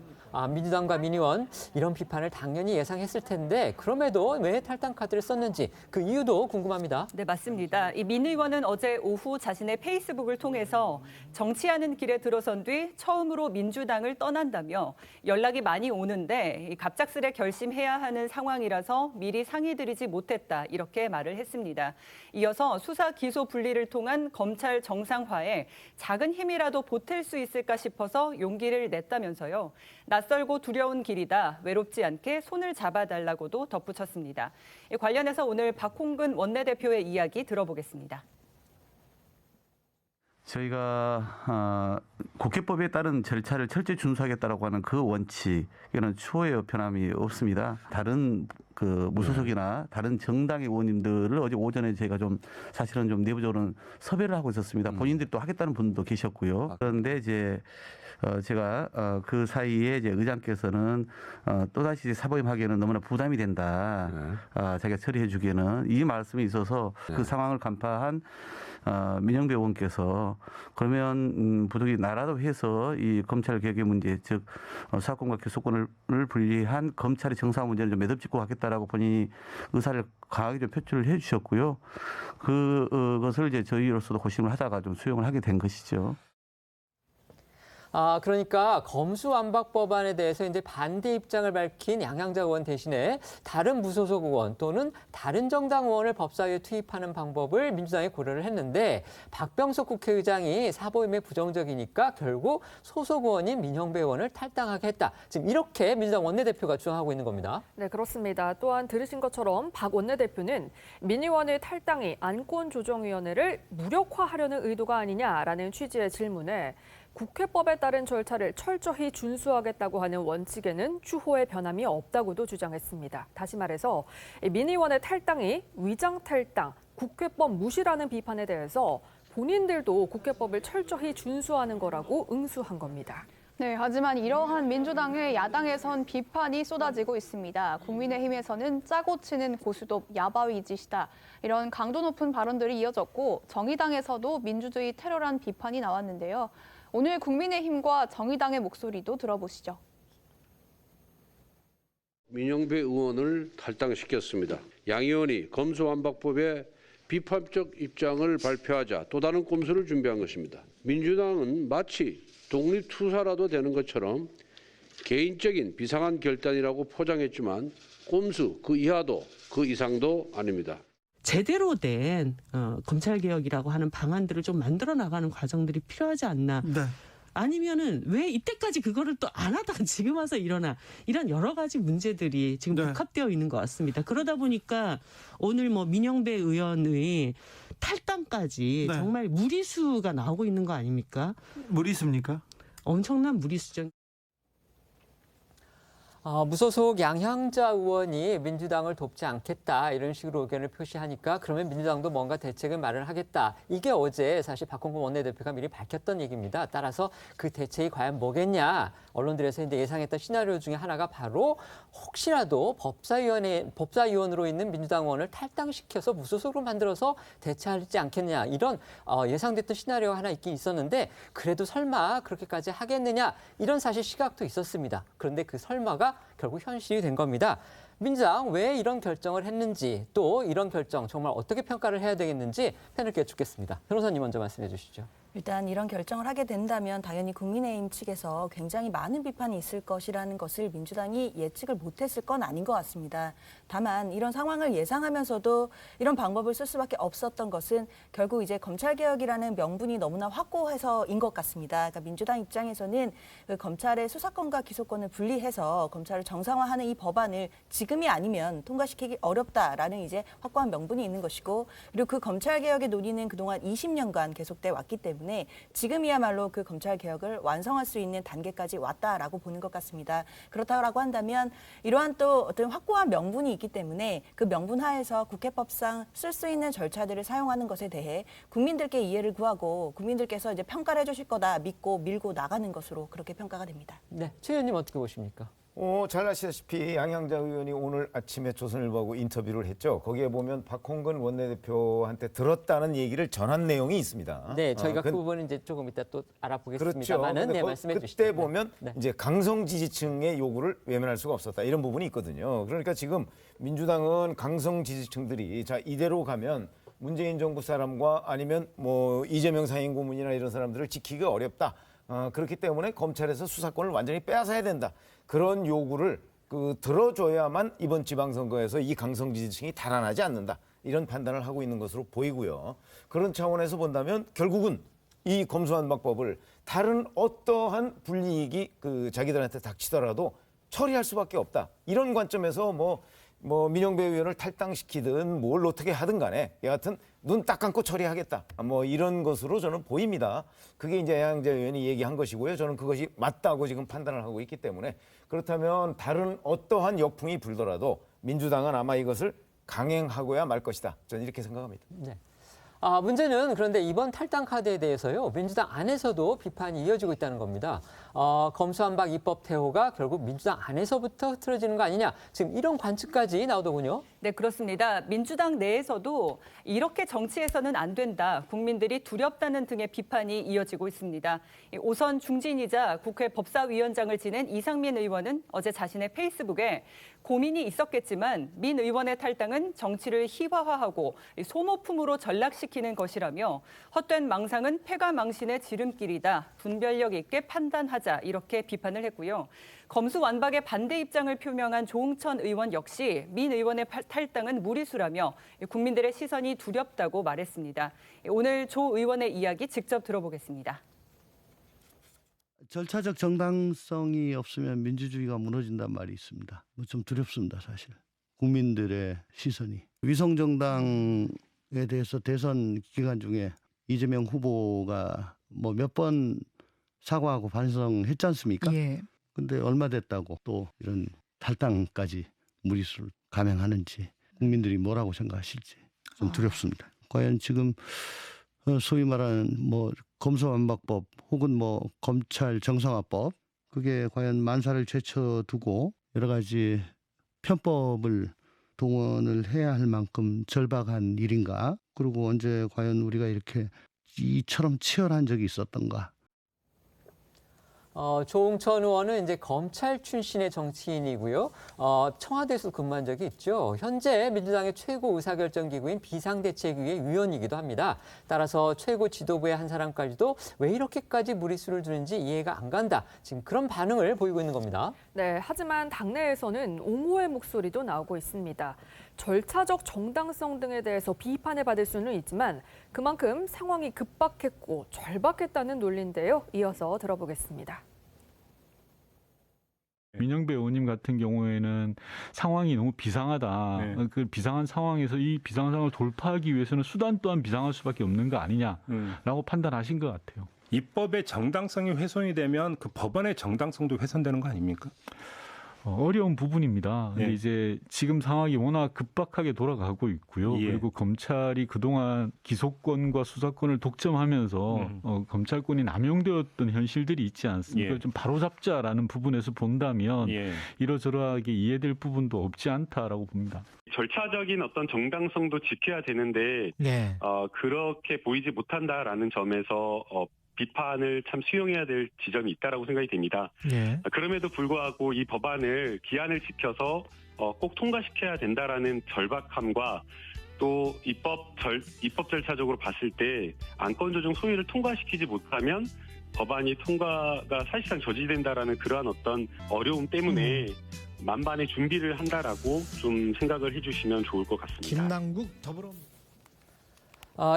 민주당과 민 의원 이런 비판을 당연히 예상했을 텐데 그럼에도 왜 탈당 카드를 썼는지 그 이유도 궁금합니다. 네, 맞습니다. 이 민 의원은 어제 오후 자신의 페이스북을 통해서 정치하는 길에 들어선 뒤 처음으로 민주당을 떠난다며 연락이 많이 오는데 갑작스레 결심해야 하는 상황이라서 미리 상의드리지 못했다 이렇게 말을 했습니다. 이어서 수사 기소 분리를 통한 검찰 정상화에 작은 힘이라도 보탤 수 있을까 싶어서 용기를 냈다면서요. 낯설고 두려운 길이다. 외롭지 않게 손을 잡아달라고도 덧붙였습니다. 관련해서 오늘 박홍근 원내대표의 이야기 들어보겠습니다. 저희가 국회법에 따른 절차를 철저히 준수하겠다라고 하는 그 원칙에는 추호의 변함이 없습니다. 다른 그 무소속이나 다른 정당의 의원님들을 어제 오전에 저희가 좀 사실은 좀 내부적으로는 섭외를 하고 있었습니다. 본인들이 또 하겠다는 분도 계셨고요. 그런데 이제 제가 그 사이에 이제 의장께서는 또다시 사보임하기에는 너무나 부담이 된다. 자기가 처리해 주기에는 이 말씀이 있어서 그 상황을 간파한 민형배 의원께서 그러면 부득이 나라도 해서 이 검찰 개혁의 문제, 즉 수사권과 기소권을 분리한 검찰의 정상 문제는 좀 매듭짓고 가겠다라고 본인이 의사를 강하게 좀 표출을 해주셨고요. 그것을 이제 저희로서도 고심을 하다가 좀 수용을 하게 된 것이죠. 그러니까 검수완박 법안에 대해서 이제 반대 입장을 밝힌 양양자 의원 대신에 다른 무소속 의원 또는 다른 정당 의원을 법사위에 투입하는 방법을 민주당이 고려를 했는데 박병석 국회의장이 사보임에 부정적이니까 결국 소속 의원인 민형배 의원을 탈당하게 했다. 지금 이렇게 민주당 원내대표가 주장하고 있는 겁니다. 네, 그렇습니다. 또한 들으신 것처럼 박 원내대표는 민 의원의 탈당이 안건조정위원회를 무력화하려는 의도가 아니냐라는 취지의 질문에 국회법에 따른 절차를 철저히 준수하겠다고 하는 원칙에는 추호의 변함이 없다고도 주장했습니다. 다시 말해서 민 의원의 탈당이 위장 탈당, 국회법 무시라는 비판에 대해서 본인들도 국회법을 철저히 준수하는 거라고 응수한 겁니다. 네, 하지만 이러한 민주당의 야당에선 비판이 쏟아지고 있습니다. 국민의힘에서는 짜고 치는 고수톱 야바위 짓이다. 이런 강도 높은 발언들이 이어졌고 정의당에서도 민주주의 테러란 비판이 나왔는데요. 오늘 국민의힘과 정의당의 목소리도 들어보시죠. 민형배 의원을 탈당시켰습니다. 양 의원이 검수완박법에 비판적 입장을 발표하자 또 다른 꼼수를 준비한 것입니다. 민주당은 마치 독립투사라도 되는 것처럼 개인적인 비상한 결단이라고 포장했지만 꼼수 그 이하도 그 이상도 아닙니다. 제대로 된 검찰개혁이라고 하는 방안들을 좀 만들어 나가는 과정들이 필요하지 않나. 네. 아니면은 왜 이때까지 그거를 또 안 하다가 지금 와서 일어나. 이런 여러 가지 문제들이 지금 복합되어 있는 것 같습니다. 그러다 보니까 오늘 뭐 민영배 의원의 탈당까지 정말 무리수가 나오고 있는 거 아닙니까? 무리수입니까? 엄청난 무리수죠. 무소속 양향자 의원이 민주당을 돕지 않겠다 이런 식으로 의견을 표시하니까 그러면 민주당도 뭔가 대책을 마련하겠다. 이게 어제 사실 박홍근 원내대표가 미리 밝혔던 얘기입니다. 따라서 그 대책이 과연 뭐겠냐. 언론들에서 이제 예상했던 시나리오 중에 하나가 바로 혹시라도 법사위원으로 있는 민주당 의원을 탈당시켜서 무소속으로 만들어서 대체하지 않겠냐. 이런 예상됐던 시나리오가 하나 있긴 있었는데 그래도 설마 그렇게까지 하겠느냐. 이런 사실 시각도 있었습니다. 그런데 그 설마가 결국 현실이 된 겁니다. 민주당 왜 이런 결정을 했는지 또 이런 결정 정말 어떻게 평가를 해야 되겠는지 패널께 여쭙겠습니다. 변호사님 먼저 말씀해 주시죠. 일단 이런 결정을 하게 된다면 당연히 국민의힘 측에서 굉장히 많은 비판이 있을 것이라는 것을 민주당이 예측을 못했을 건 아닌 것 같습니다. 다만 이런 상황을 예상하면서도 이런 방법을 쓸 수밖에 없었던 것은 결국 이제 검찰개혁이라는 명분이 너무나 확고해서인 것 같습니다. 그러니까 민주당 입장에서는 그 검찰의 수사권과 기소권을 분리해서 검찰을 정상화하는 이 법안을 지금이 아니면 통과시키기 어렵다라는 이제 확고한 명분이 있는 것이고 그리고 그 검찰개혁의 논의는 그동안 20년간 계속돼 왔기 때문에 지금이야말로 그 검찰개혁을 완성할 수 있는 단계까지 왔다라고 보는 것 같습니다. 그렇다고 한다면 이러한 또 어떤 확고한 명분이 있기 때문에 그 명분 하에서 국회법상 쓸 수 있는 절차들을 사용하는 것에 대해 국민들께 이해를 구하고 국민들께서 이제 평가를 해주실 거다 믿고 밀고 나가는 것으로 그렇게 평가가 됩니다. 네, 최 의원님 어떻게 보십니까? 잘 아시다시피 양향자 의원이 오늘 아침에 조선일보하고 인터뷰를 했죠. 거기에 보면 박홍근 원내대표한테 들었다는 얘기를 전한 내용이 있습니다. 네, 저희가 그 부분은 이제 조금 이따 또 알아보겠습니다만은 그렇죠. 말씀해 주시죠. 그때 보면 이제 강성 지지층의 요구를 외면할 수가 없었다 이런 부분이 있거든요. 그러니까 지금 민주당은 강성 지지층들이 자 이대로 가면 문재인 정부 사람과 아니면 뭐 이재명 상임 고문이나 이런 사람들을 지키기가 어렵다. 그렇기 때문에 검찰에서 수사권을 완전히 빼앗아야 된다. 그런 요구를 들어줘야만 이번 지방선거에서 이 강성 지지층이 달아나지 않는다. 이런 판단을 하고 있는 것으로 보이고요. 그런 차원에서 본다면 결국은 이 검수완박법을 다른 어떠한 불이익이 자기들한테 닥치더라도 처리할 수밖에 없다. 이런 관점에서 뭐 민영배 의원을 탈당시키든 뭘 어떻게 하든 간에 여하튼 눈 딱 감고 처리하겠다. 뭐 이런 것으로 저는 보입니다. 그게 이제 양향자 의원이 얘기한 것이고요. 저는 그것이 맞다고 지금 판단을 하고 있기 때문에 그렇다면 다른 어떠한 역풍이 불더라도 민주당은 아마 이것을 강행하고야 말 것이다. 저는 이렇게 생각합니다. 네. 문제는 그런데 이번 탈당 카드에 대해서요. 민주당 안에서도 비판이 이어지고 있다는 겁니다. 검수완박 입법 태호가 결국 민주당 안에서부터 흐트러지는 거 아니냐. 지금 이런 관측까지 나오더군요. 네, 그렇습니다. 민주당 내에서도 이렇게 정치해서는 안 된다. 국민들이 두렵다는 등의 비판이 이어지고 있습니다. 오선 중진이자 국회 법사위원장을 지낸 이상민 의원은 어제 자신의 페이스북에 고민이 있었겠지만 민 의원의 탈당은 정치를 희화화하고 소모품으로 전락시키는 것이라며 헛된 망상은 패가 망신의 지름길이다. 분별력 있게 판단하자 이렇게 비판을 했고요. 검수완박에 반대 입장을 표명한 조응천 의원 역시 민 의원의 탈당은 무리수라며 국민들의 시선이 두렵다고 말했습니다. 오늘 조 의원의 이야기 직접 들어보겠습니다. 절차적 정당성이 없으면 민주주의가 무너진단 말이 있습니다. 좀 두렵습니다, 사실. 국민들의 시선이. 위성정당에 대해서 대선 기간 중에 이재명 후보가 뭐 몇 번 사과하고 반성했지 않습니까? 예. 근데 얼마 됐다고 또 이런 탈당까지 무리수를 감행하는지 국민들이 뭐라고 생각하실지 좀 두렵습니다. 과연 지금 소위 말하는 뭐 검수완박법 혹은 뭐 검찰 정상화법 그게 과연 만사를 제쳐두고 여러 가지 편법을 동원을 해야 할 만큼 절박한 일인가? 그리고 언제 과연 우리가 이렇게 이처럼 치열한 적이 있었던가? 조응천 의원은 이제 검찰 출신의 정치인이고요. 청와대에서 근무한 적이 있죠. 현재 민주당의 최고 의사결정기구인 비상대책위의 위원이기도 합니다. 따라서 최고 지도부의 한 사람까지도 왜 이렇게까지 무리수를 두는지 이해가 안 간다. 지금 그런 반응을 보이고 있는 겁니다. 네, 하지만 당내에서는 옹호의 목소리도 나오고 있습니다. 절차적 정당성 등에 대해서 비판을 받을 수는 있지만 그만큼 상황이 급박했고 절박했다는 논리인데요. 이어서 들어보겠습니다. 민영배 의원님 같은 경우에는 상황이 너무 비상하다. 네. 그 비상한 상황에서 이 비상한 상황을 돌파하기 위해서는 수단 또한 비상할 수밖에 없는 거 아니냐라고 판단하신 것 같아요. 입법의 정당성이 훼손이 되면 그 법원의 정당성도 훼손되는 거 아닙니까? 어려운 부분입니다. 근데 이제 지금 상황이 워낙 급박하게 돌아가고 있고요. 예. 그리고 검찰이 그동안 기소권과 수사권을 독점하면서 검찰권이 남용되었던 현실들이 있지 않습니까? 예. 좀 바로잡자라는 부분에서 본다면 이러저러하게 이해될 부분도 없지 않다라고 봅니다. 절차적인 어떤 정당성도 지켜야 되는데 그렇게 보이지 못한다라는 점에서 비판을 참 수용해야 될 지점이 있다라고 생각이 됩니다. 그럼에도 불구하고 이 법안을 기한을 지켜서 꼭 통과시켜야 된다라는 절박함과 또 입법 절차적으로 봤을 때 안건 조정 소위를 통과시키지 못하면 법안이 통과가 사실상 저지된다라는 그러한 어떤 어려움 때문에 만반의 준비를 한다라고 좀 생각을 해주시면 좋을 것 같습니다. 김남국 더불어민주당.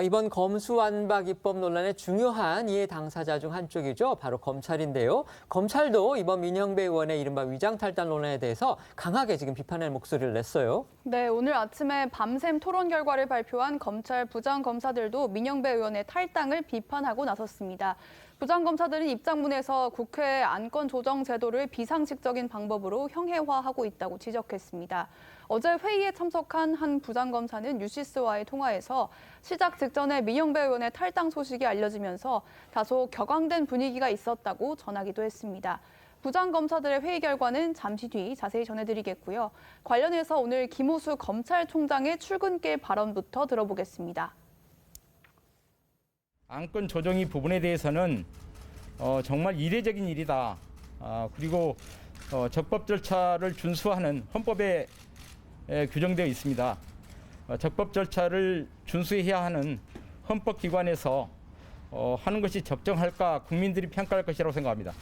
이번 검수완박 입법 논란의 중요한 이해 당사자 중 한쪽이죠. 바로 검찰인데요. 검찰도 이번 민영배 의원의 이른바 위장탈당 논란에 대해서 강하게 지금 비판의 목소리를 냈어요. 네, 오늘 아침에 밤샘 토론 결과를 발표한 검찰 부장검사들도 민영배 의원의 탈당을 비판하고 나섰습니다. 부장검사들은 입장문에서 국회 안건 조정 제도를 비상식적인 방법으로 형해화하고 있다고 지적했습니다. 어제 회의에 참석한 한 부장검사는 뉴시스와의 통화에서 시작 직전에 민영배 의원의 탈당 소식이 알려지면서 다소 격앙된 분위기가 있었다고 전하기도 했습니다. 부장검사들의 회의 결과는 잠시 뒤 자세히 전해드리겠고요. 관련해서 오늘 김호수 검찰총장의 출근길 발언부터 들어보겠습니다. 안건 조정이 부분에 대해서는 정말 이례적인 일이다. 그리고 적법 절차를 준수하는 헌법에 규정되어 있습니다. 적법 절차를 준수해야 하는 헌법기관에서 하는 것이 적정할까 국민들이 평가할 것이라고 생각합니다.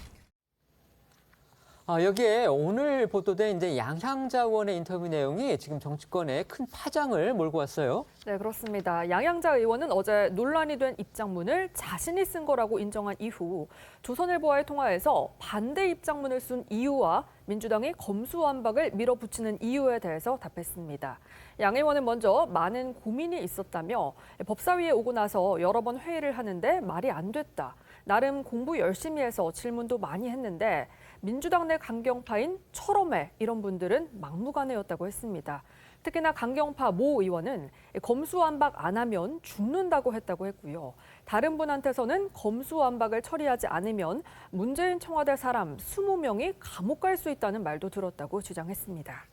여기에 오늘 보도된 이제 양향자 의원의 인터뷰 내용이 지금 정치권에 큰 파장을 몰고 왔어요. 네, 그렇습니다. 양향자 의원은 어제 논란이 된 입장문을 자신이 쓴 거라고 인정한 이후 조선일보와의 통화에서 반대 입장문을 쓴 이유와 민주당이 검수완박을 밀어붙이는 이유에 대해서 답했습니다. 양 의원은 먼저 많은 고민이 있었다며 법사위에 오고 나서 여러 번 회의를 하는데 말이 안 됐다. 나름 공부 열심히 해서 질문도 많이 했는데 민주당 내 강경파인 철험회 이런 분들은 막무가내였다고 했습니다. 특히나 강경파 모 의원은 검수완박 안 하면 죽는다고 했다고 했고요. 다른 분한테서는 검수완박을 처리하지 않으면 문재인 청와대 사람 20명이 감옥 갈 수 있다는 말도 들었다고 주장했습니다.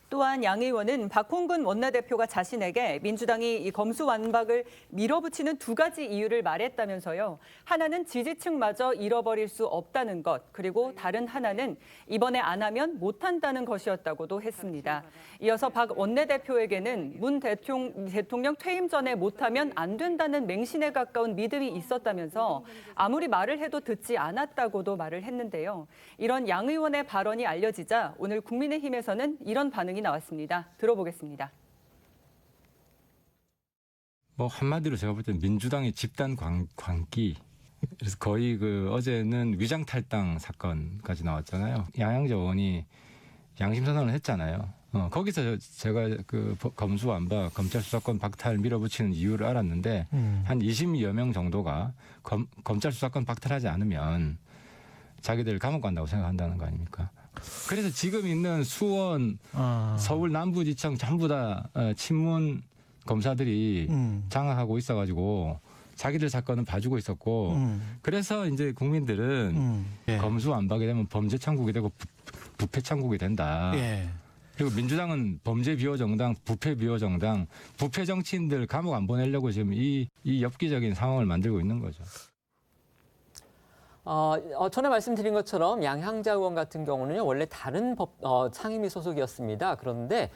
또한 양 의원은 박홍근 원내대표가 자신에게 민주당이 이 검수완박을 밀어붙이는 두 가지 이유를 말했다면서요. 하나는 지지층마저 잃어버릴 수 없다는 것, 그리고 다른 하나는 이번에 안 하면 못한다는 것이었다고도 했습니다. 이어서 박 원내대표에게는 문 대통령 퇴임 전에 못하면 안 된다는 맹신에 가까운 믿음이 있었다면서 아무리 말을 해도 듣지 않았다고도 말을 했는데요. 이런 양 의원의 발언이 알려지자 오늘 국민의힘에서는 이런 반응이 나왔습니다. 들어보겠습니다. 한마디로 제가 볼 때는 민주당의 집단 광기. 그래서 거의 어제는 위장 탈당 사건까지 나왔잖아요. 양향자 의원이 양심 선언을 했잖아요. 거기서 제가 검수완박, 검찰 수사권 박탈 밀어붙이는 이유를 알았는데 한 20여 명 정도가 검찰 수사권 박탈하지 않으면 자기들 감옥 간다고 생각한다는 거 아닙니까? 그래서 지금 있는 수원, 서울 남부지청 전부 다 친문 검사들이 장악하고 있어가지고 자기들 사건은 봐주고 있었고 그래서 이제 국민들은 검수완박이 되면 범죄 천국이 되고 부패 천국이 된다. 그리고 민주당은 범죄 비호 정당, 부패 비호 정당, 부패 정치인들 감옥 안 보내려고 지금 이 엽기적인 상황을 만들고 있는 거죠. 전에 말씀드린 것처럼 양향자 의원 같은 경우는 원래 다른 상임위 소속이었습니다. 그런데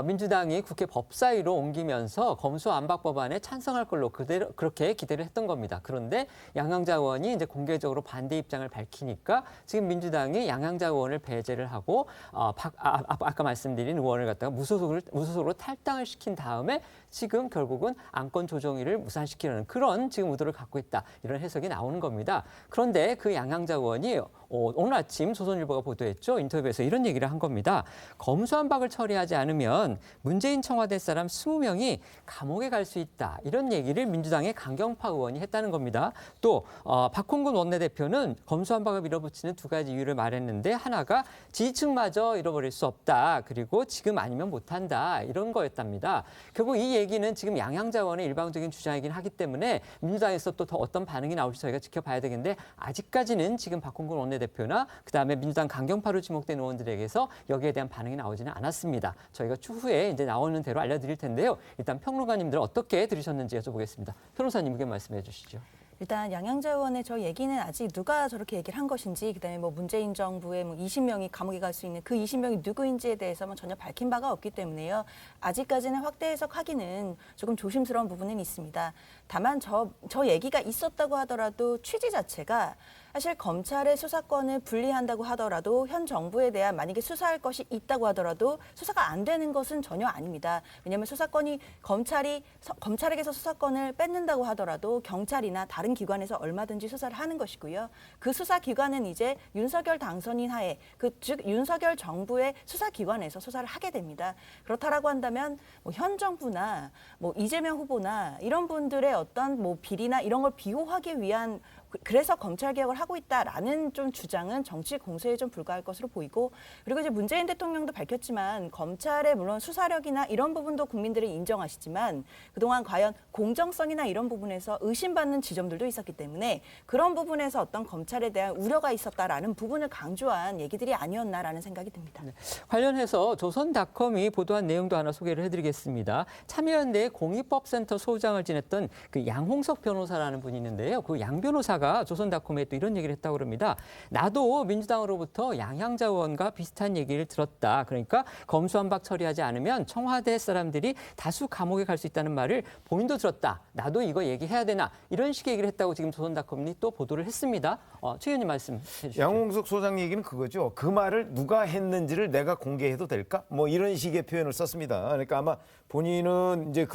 민주당이 국회 법사위로 옮기면서 검수완박 법안에 찬성할 걸로 그렇게 기대를 했던 겁니다. 그런데 양향자 의원이 이제 공개적으로 반대 입장을 밝히니까 지금 민주당이 양향자 의원을 배제를 하고 아까 말씀드린 의원을 갖다가 무소속으로 탈당을 시킨 다음에 지금 결국은 안건 조정위를 무산시키려는 그런 지금 의도를 갖고 있다. 이런 해석이 나오는 겁니다. 그런데 그 양향자 의원이 오늘 아침 조선일보가 보도했죠. 인터뷰에서 이런 얘기를 한 겁니다. 검수완박을 처리하지 않으면 문재인 청와대 사람 20명이 감옥에 갈 수 있다. 이런 얘기를 민주당의 강경파 의원이 했다는 겁니다. 또 박홍근 원내대표는 검수완박을 밀어붙이는 두 가지 이유를 말했는데 하나가 지지층마저 잃어버릴 수 없다. 그리고 지금 아니면 못한다. 이런 거였답니다. 결국 이 얘기는 지금 양향자 의원의 일방적인 주장이긴 하기 때문에 민주당에서 또 더 어떤 반응이 나올지 저희가 지켜봐야 되겠는데 아직까지는 지금 박홍근 원내대표나 그다음에 민주당 강경파로 지목된 의원들에게서 여기에 대한 반응이 나오지는 않았습니다. 저희가 추후에 이제 나오는 대로 알려드릴 텐데요. 일단 평론가님들 어떻게 들으셨는지 여쭤보겠습니다. 변호사님 의견 말씀해 주시죠. 일단 양향자 의원의 저 얘기는 아직 누가 저렇게 얘기를 한 것인지 그다음에 뭐 문재인 정부의 20명이 감옥에 갈 수 있는 그 20명이 누구인지에 대해서는 전혀 밝힌 바가 없기 때문에요. 아직까지는 확대 해석하기는 조금 조심스러운 부분은 있습니다. 다만 저 얘기가 있었다고 하더라도 취지 자체가 사실 검찰의 수사권을 분리한다고 하더라도 현 정부에 대한 만약에 수사할 것이 있다고 하더라도 수사가 안 되는 것은 전혀 아닙니다. 왜냐하면 수사권이 검찰에게서 수사권을 뺏는다고 하더라도 경찰이나 다른 기관에서 얼마든지 수사를 하는 것이고요. 그 수사 기관은 이제 윤석열 당선인 하에 즉 윤석열 정부의 수사 기관에서 수사를 하게 됩니다. 그렇다라고 한다면 현 정부나 이재명 후보나 이런 분들의 어떤 비리나 이런 걸 비호하기 위한 그래서 검찰 개혁을 하고 있다라는 좀 주장은 정치 공세에 좀 불과할 것으로 보이고 그리고 이제 문재인 대통령도 밝혔지만 검찰의 물론 수사력이나 이런 부분도 국민들이 인정하시지만 그동안 과연 공정성이나 이런 부분에서 의심받는 지점들도 있었기 때문에 그런 부분에서 어떤 검찰에 대한 우려가 있었다라는 부분을 강조한 얘기들이 아니었나라는 생각이 듭니다. 네. 관련해서 조선닷컴이 보도한 내용도 하나 소개를 해드리겠습니다. 참여연대 공익법센터 소장을 지냈던 그 양홍석 변호사라는 분이 있는데요. 그 양 변호사가 조선닷컴에 또 이런 얘기를 했다고 합니다. 나도 민주당으로부터 양향자 의원과 비슷한 얘기를 들었다. 그러니까 검수완박 처리하지 않으면 청와대 사람들이 다수 감옥에 갈 수 있다는 말을 본인도 들었다. 나도 이거 얘기해야 되나. 이런 식의 얘기를 했다고 지금 조선닷컴이 또 보도를 했습니다. 최 의원님 말씀해 주시죠. 양홍석 소장 얘기는 그거죠. 그 말을 누가 했는지를 내가 공개해도 될까? 이런 식의 표현을 썼습니다. 그러니까 아마 본인은 이제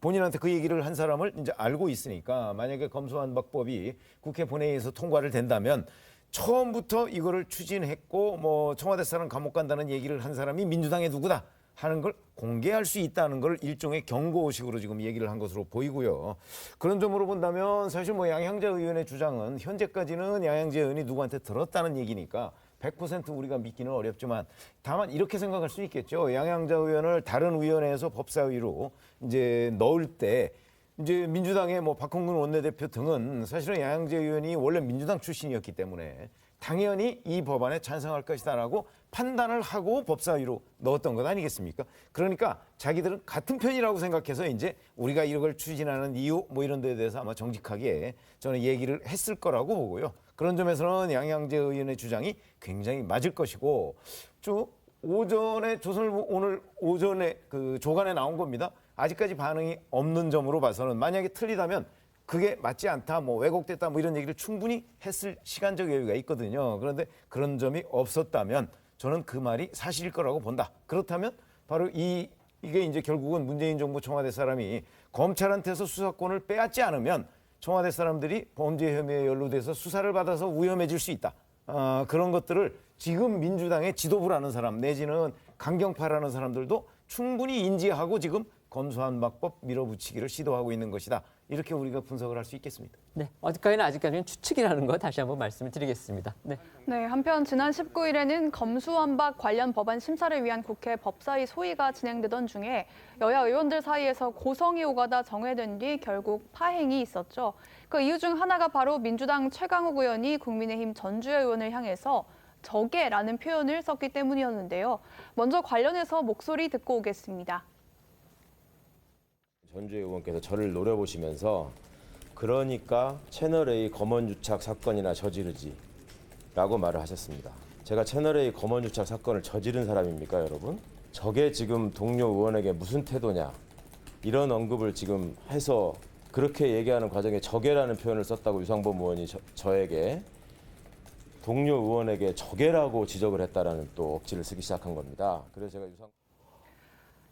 본인한테 그 얘기를 한 사람을 이제 알고 있으니까 만약에 검수완박법이 국회 본회의에서 통과를 된다면 처음부터 이거를 추진했고 청와대 사람 감옥 간다는 얘기를 한 사람이 민주당의 누구다 하는 걸 공개할 수 있다는 걸 일종의 경고식으로 지금 얘기를 한 것으로 보이고요. 그런 점으로 본다면 사실 양향자 의원의 주장은 현재까지는 양향자 의원이 누구한테 들었다는 얘기니까 100% 우리가 믿기는 어렵지만 다만 이렇게 생각할 수 있겠죠. 양향자 의원을 다른 위원회에서 법사위로 이제 넣을 때 이제 민주당의 박홍근 원내대표 등은 사실은 양향자 의원이 원래 민주당 출신이었기 때문에 당연히 이 법안에 찬성할 것이다라고 판단을 하고 법사위로 넣었던 것 아니겠습니까? 그러니까 자기들은 같은 편이라고 생각해서 이제 우리가 이걸 추진하는 이유 이런 데에 대해서 아마 정직하게 저는 얘기를 했을 거라고 보고요. 그런 점에서는 양향자 의원의 주장이 굉장히 맞을 것이고 오전에 조선일보 오늘 오전에 그 조간에 나온 겁니다. 아직까지 반응이 없는 점으로 봐서는 만약에 틀리다면 그게 맞지 않다, 왜곡됐다 이런 얘기를 충분히 했을 시간적 여유가 있거든요. 그런데 그런 점이 없었다면 저는 그 말이 사실일 거라고 본다. 그렇다면 바로 이게 이제 결국은 문재인 정부 청와대 사람이 검찰한테서 수사권을 빼앗지 않으면 청와대 사람들이 범죄 혐의에 연루돼서 수사를 받아서 위험해질 수 있다. 그런 것들을 지금 민주당의 지도부라는 사람 내지는 강경파라는 사람들도 충분히 인지하고 지금 검수완박법 밀어붙이기를 시도하고 있는 것이다. 이렇게 우리가 분석을 할 수 있겠습니다. 네, 아직까지는 추측이라는 거 다시 한번 말씀을 드리겠습니다. 네, 한편 지난 19일에는 검수완박 관련 법안 심사를 위한 국회 법사위 소위가 진행되던 중에 여야 의원들 사이에서 고성이 오가다 정회된 뒤 결국 파행이 있었죠. 그 이유 중 하나가 바로 민주당 최강욱 의원이 국민의힘 전주의 의원을 향해서 적개라는 표현을 썼기 때문이었는데요. 먼저 관련해서 목소리 듣고 오겠습니다. 전주의 의원께서 저를 노려보시면서 그러니까 채널A 검언유착 사건이나 저지르지 라고 말을 하셨습니다. 제가 채널A 검언유착 사건을 저지른 사람입니까, 여러분? 저게 지금 동료 의원에게 무슨 태도냐, 이런 언급을 지금 해서 그렇게 얘기하는 과정에 적개라는 표현을 썼다고 유상범 의원이 저에게, 동료 의원에게 적개라고 지적을 했다라는 또 억지를 쓰기 시작한 겁니다. 그래서 제가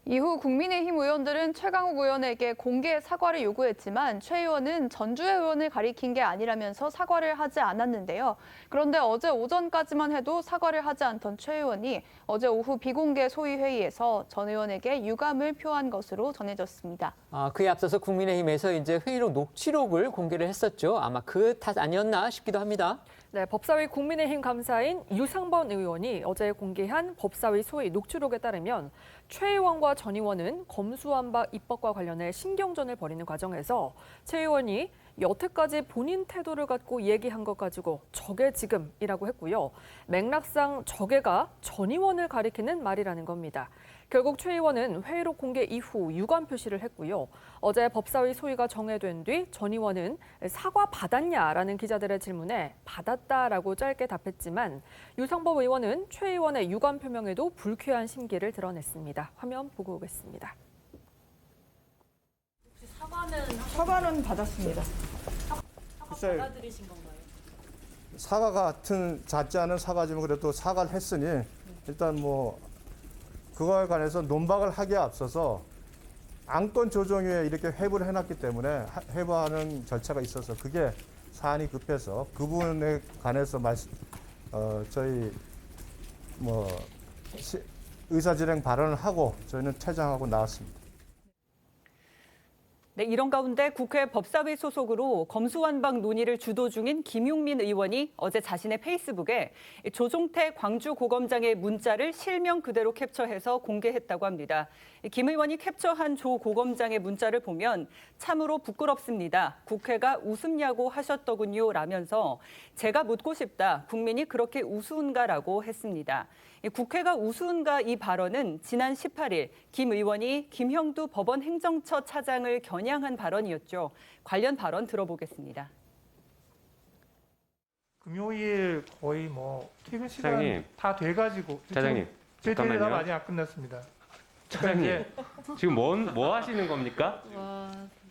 이후 국민의힘 의원들은 최강욱 의원에게 공개 사과를 요구했지만 최 의원은 전주의 의원을 가리킨 게 아니라면서 사과를 하지 않았는데요. 그런데 어제 오전까지만 해도 사과를 하지 않던 최 의원이 어제 오후 비공개 소위회의에서 전 의원에게 유감을 표한 것으로 전해졌습니다. 그에 앞서서 국민의힘에서 이제 회의록 녹취록을 공개를 했었죠. 아마 그 탓 아니었나 싶기도 합니다. 네, 법사위 국민의힘 감사인 유상범 의원이 어제 공개한 법사위 소위 녹취록에 따르면 최 의원과 전 의원은 검수완박 입법과 관련해 신경전을 벌이는 과정에서 최 의원이 여태까지 본인 태도를 갖고 얘기한 것 가지고 저게 지금이라고 했고요. 맥락상 저게가 전 의원을 가리키는 말이라는 겁니다. 결국 최 의원은 회의록 공개 이후 유감 표시를 했고요. 어제 법사위 소위가 정회된 뒤 전 의원은 사과 받았냐라는 기자들의 질문에 받았다라고 짧게 답했지만 유상범 의원은 최 의원의 유감 표명에도 불쾌한 심기를 드러냈습니다. 화면 보고 오겠습니다. 사과는 받았습니다. 받아들이신 건가요? 사과 같은 잦지 않은 사과지만 그래도 사과를 했으니 일단 뭐 그거에 관해서 논박을 하기에 앞서서 안건 조정위에 이렇게 회부를 해놨기 때문에 회부하는 절차가 있어서 그게 사안이 급해서 그 부분에 관해서 저희 뭐 의사진행 발언을 하고 저희는 퇴장하고 나왔습니다. 네, 이런 가운데 국회 법사위 소속으로 검수완박 논의를 주도 중인 김용민 의원이 어제 자신의 페이스북에 조종태 광주고검장의 문자를 실명 그대로 캡처해서 공개했다고 합니다. 김 의원이 캡처한 조 고검장의 문자를 보면 참으로 부끄럽습니다. 국회가 우습냐고 하셨더군요 라면서 제가 묻고 싶다. 국민이 그렇게 우스운가라고 했습니다. 국회가 우스운가 이 발언은 지난 18일 김 의원이 김형두 법원 행정처 차장을 겨냥한 발언이었죠. 관련 발언 들어보겠습니다. 금요일 거의 뭐 퇴근 시간 차장님. 다 돼가지고 차장님, 제 잠깐만요. 대리가 많이 안 끝났습니다. 차장님, 지금 뭐 하시는 겁니까?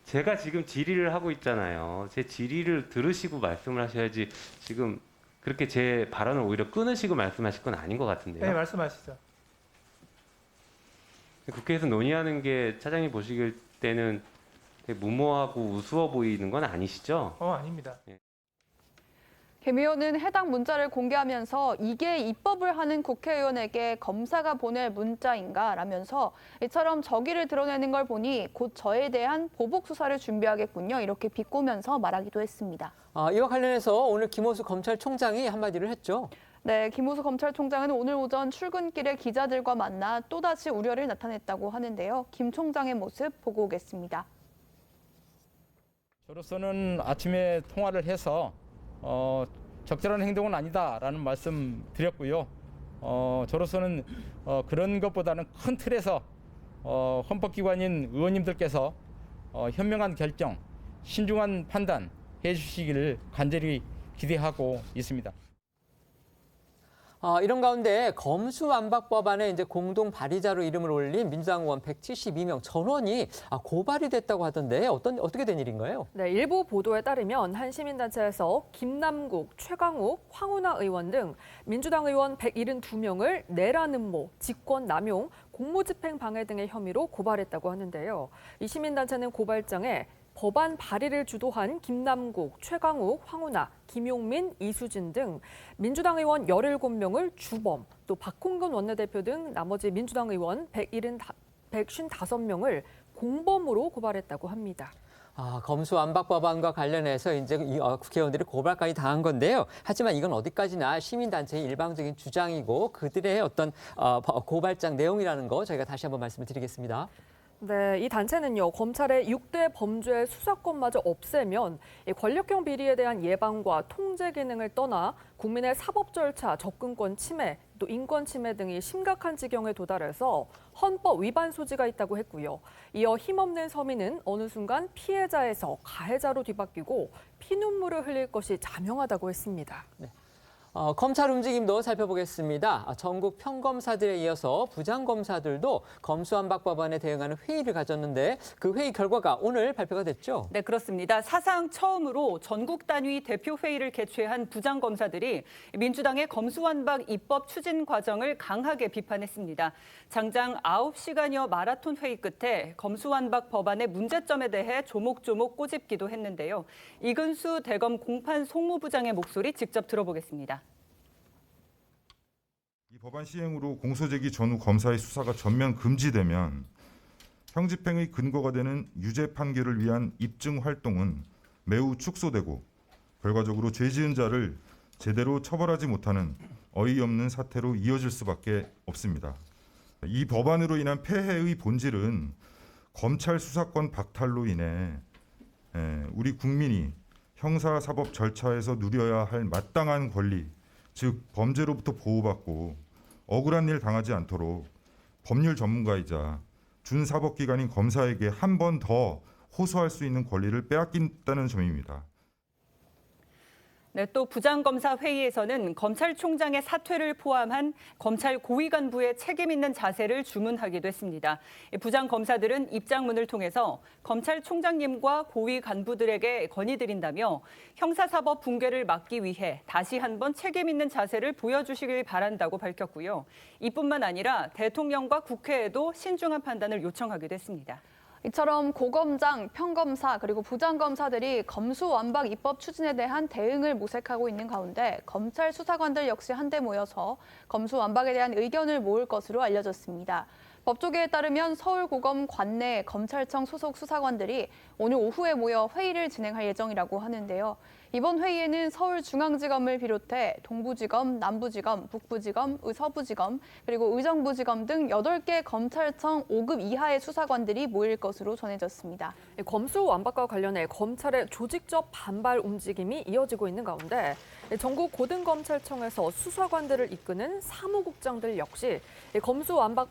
제가 지금 질의를 하고 있잖아요. 제 질의를 들으시고 말씀을 하셔야지 지금 그렇게 제 발언을 오히려 끊으시고 말씀하실 건 아닌 것 같은데요. 네, 말씀하시죠. 국회에서 논의하는 게 차장님 보시길 때는 되게 무모하고 우스워 보이는 건 아니시죠? 아닙니다. 김 의원은 해당 문자를 공개하면서 이게 입법을 하는 국회의원에게 검사가 보낼 문자인가 라면서 이처럼 적의를 드러내는 걸 보니 곧 저에 대한 보복 수사를 준비하겠군요. 이렇게 비꼬면서 말하기도 했습니다. 이와 관련해서 오늘 김호수 검찰총장이 한마디를 했죠. 네, 김호수 검찰총장은 오늘 오전 출근길에 기자들과 만나 또다시 우려를 나타냈다고 하는데요. 김 총장의 모습 보고 오겠습니다. 저로서는 아침에 통화를 해서 적절한 행동은 아니다라는 말씀 드렸고요. 저로서는 그런 것보다는 큰 틀에서 헌법기관인 의원님들께서 현명한 결정, 신중한 판단 해주시기를 간절히 기대하고 있습니다. 이런 가운데 검수완박 법안에 이제 공동 발의자로 이름을 올린 민주당 의원 172명 전원이 고발이 됐다고 하던데 어떻게 된 일인가요? 네, 일부 보도에 따르면 한 시민단체에서 김남국, 최강욱, 황운하 의원 등 민주당 의원 172명을 내란 음모, 직권 남용, 공무집행 방해 등의 혐의로 고발했다고 하는데요. 이 시민단체는 고발장에 법안 발의를 주도한 김남국, 최강욱, 황운하, 김용민, 이수진 등 민주당 의원 17명을 주범, 또 박홍근 원내대표 등 나머지 민주당 의원 155명을 공범으로 고발했다고 합니다. 검수완박 법안과 관련해서 이제 국회의원들이 고발까지 당한 건데요. 하지만 이건 어디까지나 시민단체의 일방적인 주장이고 그들의 어떤 고발장 내용이라는 거 저희가 다시 한번 말씀을 드리겠습니다. 네, 이 단체는요, 검찰의 6대 범죄 수사권마저 없애면 권력형 비리에 대한 예방과 통제 기능을 떠나 국민의 사법 절차, 접근권 침해, 또 인권 침해 등이 심각한 지경에 도달해서 헌법 위반 소지가 있다고 했고요. 이어 힘없는 서민은 어느 순간 피해자에서 가해자로 뒤바뀌고 피눈물을 흘릴 것이 자명하다고 했습니다. 네. 검찰 움직임도 살펴보겠습니다. 전국 평검사들에 이어서 부장검사들도 검수완박 법안에 대응하는 회의를 가졌는데 그 회의 결과가 오늘 발표가 됐죠? 네, 그렇습니다. 사상 처음으로 전국 단위 대표회의를 개최한 부장검사들이 민주당의 검수완박 입법 추진 과정을 강하게 비판했습니다. 장장 9시간여 마라톤 회의 끝에 검수완박 법안의 문제점에 대해 조목조목 꼬집기도 했는데요. 이근수 대검 공판 송무부장의 목소리 직접 들어보겠습니다. 이 법안 시행으로 공소제기 전후 검사의 수사가 전면 금지되면 형집행의 근거가 되는 유죄 판결을 위한 입증 활동은 매우 축소되고 결과적으로 죄 지은 자를 제대로 처벌하지 못하는 어이없는 사태로 이어질 수밖에 없습니다. 이 법안으로 인한 폐해의 본질은 검찰 수사권 박탈로 인해 우리 국민이 형사사법 절차에서 누려야 할 마땅한 권리, 즉 범죄로부터 보호받고 억울한 일 당하지 않도록 법률 전문가이자 준사법기관인 검사에게 한 번 더 호소할 수 있는 권리를 빼앗긴다는 점입니다. 네, 또 부장검사 회의에서는 검찰총장의 사퇴를 포함한 검찰 고위 간부의 책임 있는 자세를 주문하기도 했습니다. 부장검사들은 입장문을 통해서 검찰총장님과 고위 간부들에게 건의드린다며 형사사법 붕괴를 막기 위해 다시 한번 책임 있는 자세를 보여주시길 바란다고 밝혔고요. 이뿐만 아니라 대통령과 국회에도 신중한 판단을 요청하기도 했습니다. 이처럼 고검장, 평검사 그리고 부장검사들이 검수완박 입법 추진에 대한 대응을 모색하고 있는 가운데 검찰 수사관들 역시 한데 모여서 검수완박에 대한 의견을 모을 것으로 알려졌습니다. 법조계에 따르면 서울고검 관내 검찰청 소속 수사관들이 오늘 오후에 모여 회의를 진행할 예정이라고 하는데요. 이번 회의에는 서울중앙지검을 비롯해 동부지검, 남부지검, 북부지검, 서부지검, 그리고 의정부지검 등 8개 검찰청 5급 이하의 수사관들이 모일 것으로 전해졌습니다. 검수완박과 관련해 검찰의 조직적 반발 움직임이 이어지고 있는 가운데 전국 고등검찰청에서 수사관들을 이끄는 사무국장들 역시 검수완박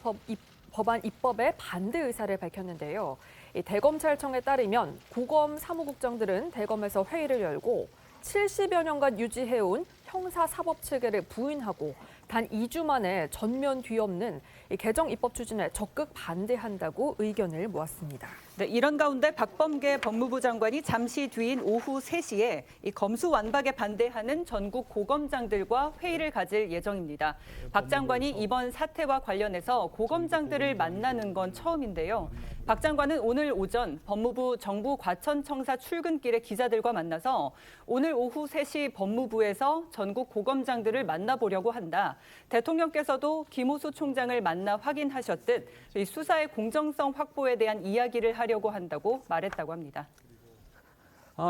법안 입법에 반대 의사를 밝혔는데요. 대검찰청에 따르면 고검 사무국장들은 대검에서 회의를 열고 70여 년간 유지해온 형사사법 체계를 부인하고 단 2주 만에 전면 뒤엎는 개정 입법 추진에 적극 반대한다고 의견을 모았습니다. 네, 이런 가운데 박범계 법무부 장관이 잠시 뒤인 오후 3시에 이 검수완박에 반대하는 전국 고검장들과 회의를 가질 예정입니다. 박 장관이 이번 사태와 관련해서 고검장들을 만나는 건 처음인데요. 박 장관은 오늘 오전 법무부 정부과천청사 출근길에 기자들과 만나서 오늘 오후 3시 법무부에서 전국 고검장들을 만나보려고 한다. 대통령께서도 김호수 총장을 만나 확인하셨듯 이 수사의 공정성 확보에 대한 이야기를 하려고 한다고 말했다고 합니다.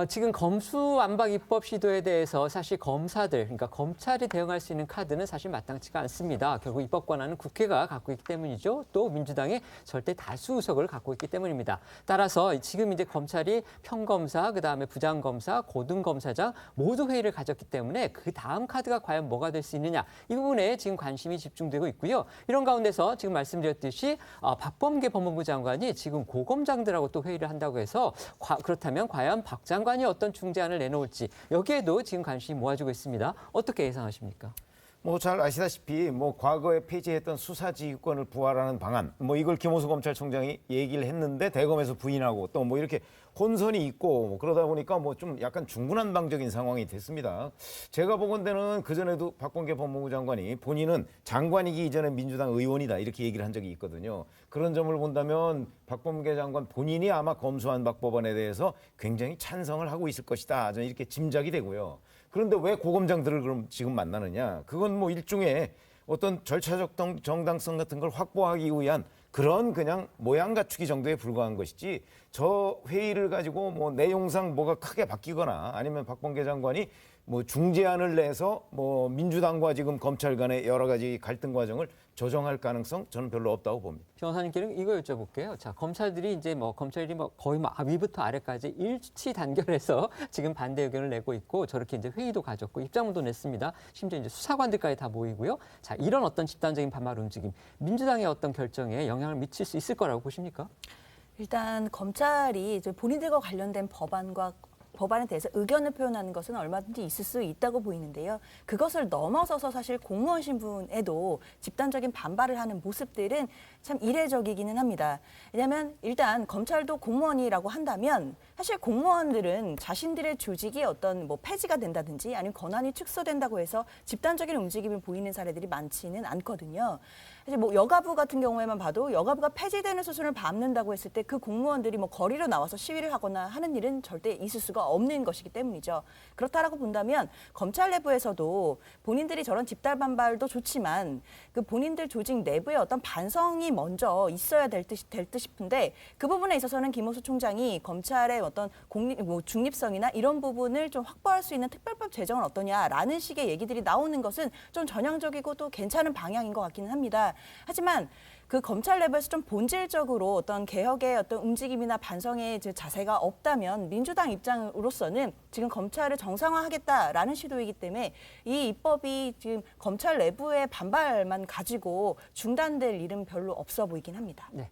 지금 검수완박 입법 시도에 대해서 사실 검사들, 그러니까 검찰이 대응할 수 있는 카드는 사실 마땅치가 않습니다. 결국 입법 권한은 국회가 갖고 있기 때문이죠. 또 민주당의 절대 다수 의석을 갖고 있기 때문입니다. 따라서 지금 이제 검찰이 평검사, 그다음에 부장검사, 고등검사장 모두 회의를 가졌기 때문에 그 다음 카드가 과연 뭐가 될 수 있느냐 이 부분에 지금 관심이 집중되고 있고요. 이런 가운데서 지금 말씀드렸듯이 박범계 법무부 장관이 지금 고검장들하고 또 회의를 한다고 해서 그렇다면 과연 박 장관이 어떤 중재안을 내놓을지 여기에도 지금 관심이 모아지고 있습니다. 어떻게 예상하십니까? 잘 아시다시피 과거에 폐지했던 수사지휘권을 부활하는 방안 이걸 김호수 검찰총장이 얘기를 했는데 대검에서 부인하고 또 이렇게 혼선이 있고 그러다 보니까 좀 약간 중구난방적인 상황이 됐습니다. 제가 보건대는 그전에도 박범계 법무부 장관이 본인은 장관이기 이전에 민주당 의원이다 이렇게 얘기를 한 적이 있거든요. 그런 점을 본다면 박범계 장관 본인이 아마 검수완박 법안에 대해서 굉장히 찬성을 하고 있을 것이다. 저는 이렇게 짐작이 되고요. 그런데 왜 고검장들을 그럼 지금 만나느냐? 그건 일종의 어떤 절차적 정당성 같은 걸 확보하기 위한 그런 그냥 모양 갖추기 정도에 불과한 것이지 저 회의를 가지고 내용상 뭐가 크게 바뀌거나 아니면 박범계 장관이 중재안을 내서 민주당과 지금 검찰 간의 여러 가지 갈등 과정을 조정할 가능성 저는 별로 없다고 봅니다. 변호사님께는 이거 여쭤볼게요. 자, 검찰들이 이제 검찰이 거의 위부터 아래까지 일치 단결해서 지금 반대 의견을 내고 있고 저렇게 이제 회의도 가졌고 입장문도 냈습니다. 심지어 이제 수사관들까지 다 모이고요. 자, 이런 어떤 집단적인 반발 움직임, 민주당의 어떤 결정에 영향을 미칠 수 있을 거라고 보십니까? 일단 검찰이 이제 본인들과 관련된 법안과 법안에 대해서 의견을 표현하는 것은 얼마든지 있을 수 있다고 보이는데요. 그것을 넘어서서 사실 공무원 신분에도 집단적인 반발을 하는 모습들은 참 이례적이기는 합니다. 왜냐하면 일단 검찰도 공무원이라고 한다면 사실 공무원들은 자신들의 조직이 어떤 뭐 폐지가 된다든지 아니면 권한이 축소된다고 해서 집단적인 움직임을 보이는 사례들이 많지는 않거든요. 사실 뭐 여가부 같은 경우에만 봐도 여가부가 폐지되는 수순을 밟는다고 했을 때 그 공무원들이 뭐 거리로 나와서 시위를 하거나 하는 일은 절대 있을 수가 없는 것이기 때문이죠. 그렇다라고 본다면 검찰 내부에서도 본인들이 저런 집단 반발도 좋지만 그 본인들 조직 내부의 어떤 반성이 먼저 있어야 될 듯 싶은데 그 부분에 있어서는 김호수 총장이 검찰의 어떤 중립성이나 이런 부분을 좀 확보할 수 있는 특별법 제정은 어떠냐라는 식의 얘기들이 나오는 것은 좀 전향적이고 또 괜찮은 방향인 것 같기는 합니다. 하지만 그 검찰 내부에서 좀 본질적으로 어떤 개혁의 어떤 움직임이나 반성의 자세가 없다면 민주당 입장으로서는 지금 검찰을 정상화하겠다라는 시도이기 때문에 이 입법이 지금 검찰 내부의 반발만 가지고 중단될 일은 별로 없어 보이긴 합니다. 네.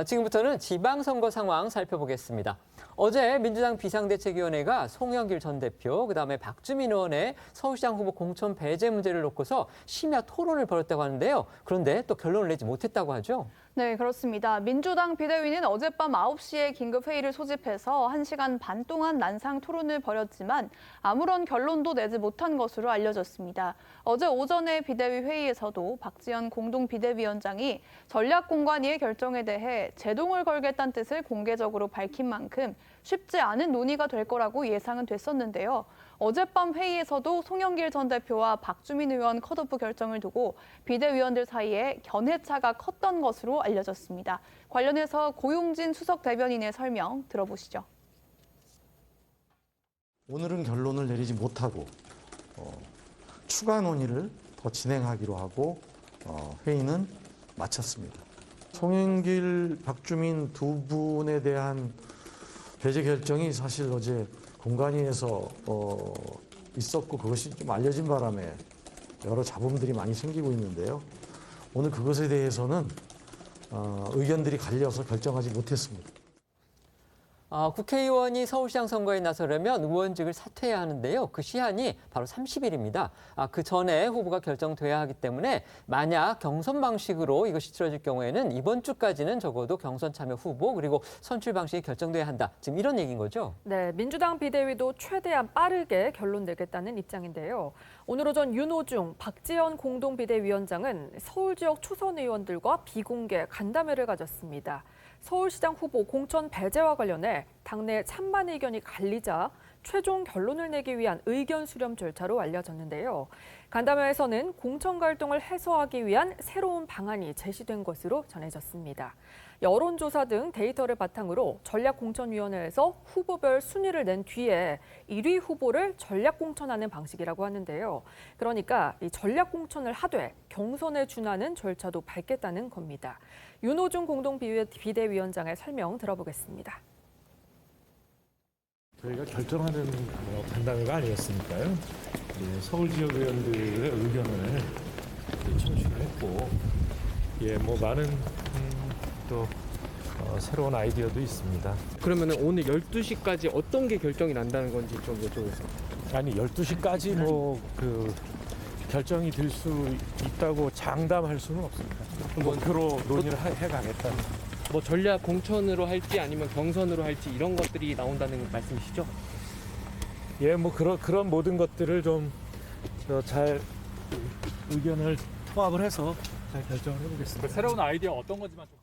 지금부터는 지방선거 상황 살펴보겠습니다. 어제 민주당 비상대책위원회가 송영길 전 대표, 그다음에 박주민 의원의 서울시장 후보 공천 배제 문제를 놓고서 심야 토론을 벌였다고 하는데요. 그런데 또 결론을 내지 못했다고 하죠. 네, 그렇습니다. 민주당 비대위는 어젯밤 9시에 긴급회의를 소집해서 1시간 반 동안 난상 토론을 벌였지만 아무런 결론도 내지 못한 것으로 알려졌습니다. 어제 오전에 비대위 회의에서도 박지원 공동비대위원장이 전략공관위의 결정에 대해 제동을 걸겠다는 뜻을 공개적으로 밝힌 만큼 쉽지 않은 논의가 될 거라고 예상은 됐었는데요. 어젯밤 회의에서도 송영길 전 대표와 박주민 의원 컷오프 결정을 두고 비대위원들 사이에 견해차가 컸던 것으로 알려졌습니다. 관련해서 고용진 수석 대변인의 설명 들어보시죠. 오늘은 결론을 내리지 못하고 추가 논의를 더 진행하기로 하고 회의는 마쳤습니다. 송영길, 박주민 두 분에 대한 배제 결정이 사실 어제 공관위에서 있었고 그것이 좀 알려진 바람에 여러 잡음들이 많이 생기고 있는데요. 오늘 그것에 대해서는 의견들이 갈려서 결정하지 못했습니다. 국회의원이 서울시장 선거에 나서려면 의원직을 사퇴해야 하는데요. 그 시한이 바로 30일입니다. 그 전에 후보가 결정돼야 하기 때문에 만약 경선 방식으로 이것이 치러질 경우에는 이번 주까지는 적어도 경선 참여 후보 그리고 선출 방식이 결정돼야 한다. 지금 이런 얘기인 거죠? 네, 민주당 비대위도 최대한 빠르게 결론 내겠다는 입장인데요. 오늘 오전 윤호중, 박지원 공동비대위원장은 서울 지역 초선 의원들과 비공개 간담회를 가졌습니다. 서울시장 후보 공천 배제와 관련해 당내 찬반 의견이 갈리자 최종 결론을 내기 위한 의견 수렴 절차로 알려졌는데요. 간담회에서는 공천 갈등을 해소하기 위한 새로운 방안이 제시된 것으로 전해졌습니다. 여론조사 등 데이터를 바탕으로 전략공천위원회에서 후보별 순위를 낸 뒤에 1위 후보를 전략공천하는 방식이라고 하는데요. 그러니까 이 전략공천을 하되 경선에 준하는 절차도 밟겠다는 겁니다. 윤호중 공동비대위원장의 설명 들어보겠습니다. 저희가 결정하는 간담회가 아니었으니까요. 서울 지역 의원들의 의견을 청취를 했고, 많은 또 새로운 아이디어도 있습니다. 그러면 오늘 12시까지 어떤 게 결정이 난다는 건지 좀 여쭤보겠습니다. 아니 12시까지 결정이 될 수 있다고 장담할 수는 없습니다. 목표로 논의를 해가겠다는. 전략 공천으로 할지 아니면 경선으로 할지 이런 것들이 나온다는 말씀이시죠? 그런 모든 것들을 좀 잘 의견을 통합을 해서 잘 결정을 해보겠습니다. 새로운 아이디어 어떤 건지만 좀.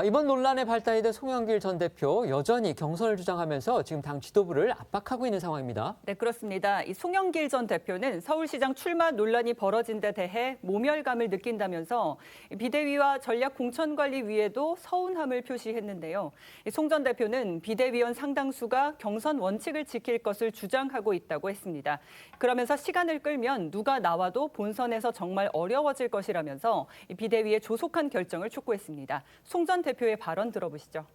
이번 논란에 발단이 된 송영길 전 대표 여전히 경선을 주장하면서 지금 당 지도부를 압박하고 있는 상황입니다. 네, 그렇습니다. 이 송영길 전 대표는 서울시장 출마 논란이 벌어진 데 대해 모멸감을 느낀다면서 비대위와 전략공천관리위에도 서운함을 표시했는데요. 송 전 대표는 비대위원 상당수가 경선 원칙을 지킬 것을 주장하고 있다고 했습니다. 그러면서 시간을 끌면 누가 나와도 본선에서 정말 어려워질 것이라면서 비대위의 조속한 결정을 촉구했습니다. 송 전 대표의 발언 들어보시죠.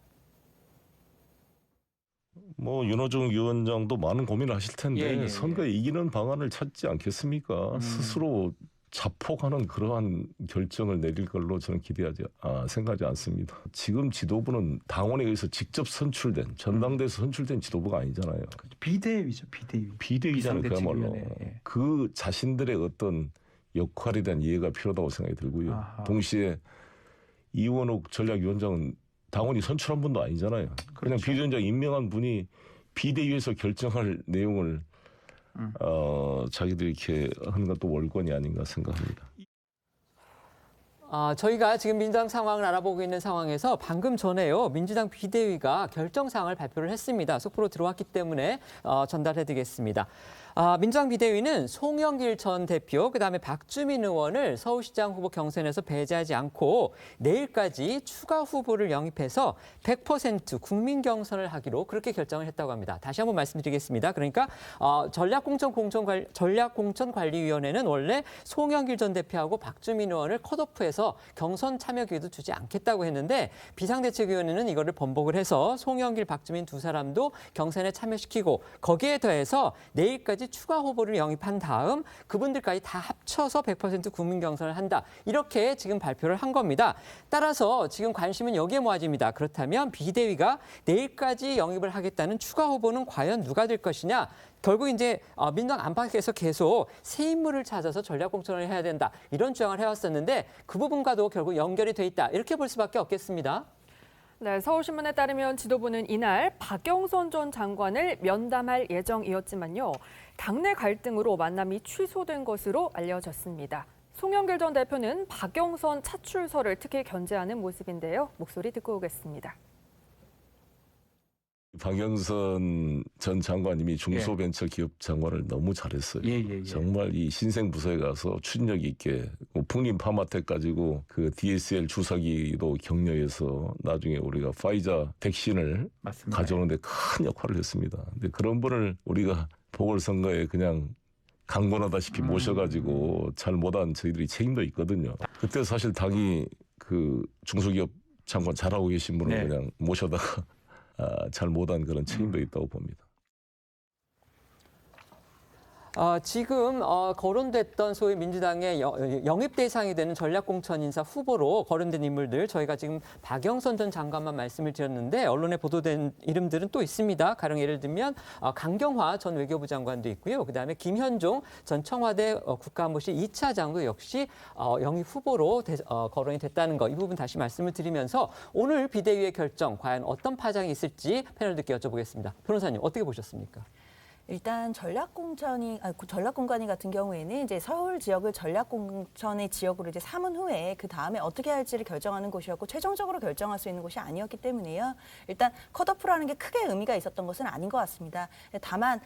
윤호중 위원장도 많은 고민을 하실 텐데 선거에 이기는 방안을 찾지 않겠습니까? 스스로 자폭하는 그러한 결정을 내릴 걸로 저는 생각하지 않습니다. 지금 지도부는 당원에 의해서 직접 선출된, 전당대에서 선출된 지도부가 아니잖아요. 비대위죠, 비대위. 비대위잖아요, 그야말로. 비상대책위원회. 그 자신들의 어떤 역할에 대한 이해가 필요하다고 생각이 들고요. 아하. 동시에 이원욱 전략위원장은 당원이 선출한 분도 아니잖아요. 그냥 비대위원장 임명한 분이 비대위에서 결정할 내용을 자기들이 이렇게 하는 것도 월권이 아닌가 생각합니다. 저희가 지금 민주당 상황을 알아보고 있는 상황에서 방금 전에요. 민주당 비대위가 결정사항을 발표를 했습니다. 속보로 들어왔기 때문에 전달해드리겠습니다. 민주당 비대위는 송영길 전 대표, 그다음에 박주민 의원을 서울시장 후보 경선에서 배제하지 않고 내일까지 추가 후보를 영입해서 100% 국민 경선을 하기로 그렇게 결정을 했다고 합니다. 다시 한번 말씀드리겠습니다. 그러니까 전략공천관리위원회는 원래 송영길 전 대표하고 박주민 의원을 컷오프해서 경선 참여 기회도 주지 않겠다고 했는데 비상대책위원회는 이거를 번복을 해서 송영길, 박주민 두 사람도 경선에 참여시키고 거기에 더해서 내일까지 추가 후보를 영입한 다음 그분들까지 다 합쳐서 100% 국민 경선을 한다. 이렇게 지금 발표를 한 겁니다. 따라서 지금 관심은 여기에 모아집니다. 그렇다면 비대위가 내일까지 영입을 하겠다는 추가 후보는 과연 누가 될 것이냐? 결국 이제 민주당 안팎에서 계속 새 인물을 찾아서 전략공천을 해야 된다. 이런 주장을 해왔었는데 그 부분과도 결국 연결이 돼 있다. 이렇게 볼 수밖에 없겠습니다. 네, 서울신문에 따르면 지도부는 이날 박영선 전 장관을 면담할 예정이었지만요. 당내 갈등으로 만남이 취소된 것으로 알려졌습니다. 송영길 전 대표는 박영선 차출설을 특히 견제하는 모습인데요. 목소리 듣고 오겠습니다. 박영선 전 장관님이 중소벤처기업 장관을 너무 잘했어요. 정말 이 신생 부서에 가서 추진력 있게 풍림 파마텍 가지고 그 DSL 주사기도 격려해서 나중에 우리가 파이자 백신을 가져오는데 큰 역할을 했습니다. 근데 그런 분을 우리가 보궐선거에 그냥 강권하다시피 모셔가지고 잘 못한 저희들이 책임도 있거든요. 그때 사실 당이 그 중소기업 장관 잘하고 계신 분을 그냥 모셔다가 잘 못한 그런 책임도 있다고 봅니다. 지금 거론됐던 소위 민주당의 영입 대상이 되는 전략공천 인사 후보로 거론된 인물들 저희가 지금 박영선 전 장관만 말씀을 드렸는데 언론에 보도된 이름들은 또 있습니다. 가령 예를 들면 강경화 전 외교부 장관도 있고요. 그다음에 김현종 전 청와대 국가안보실 2차장도 역시 영입 후보로 거론이 됐다는 거. 이 부분 다시 말씀을 드리면서 오늘 비대위의 결정 과연 어떤 파장이 있을지 패널들께 여쭤보겠습니다. 변호사님 어떻게 보셨습니까? 일단 전략공관위 같은 경우에는 이제 서울 지역을 전략공천의 지역으로 이제 삼은 후에 그 다음에 어떻게 할지를 결정하는 곳이었고 최종적으로 결정할 수 있는 곳이 아니었기 때문에요. 일단 컷오프라는 게 크게 의미가 있었던 것은 아닌 것 같습니다. 다만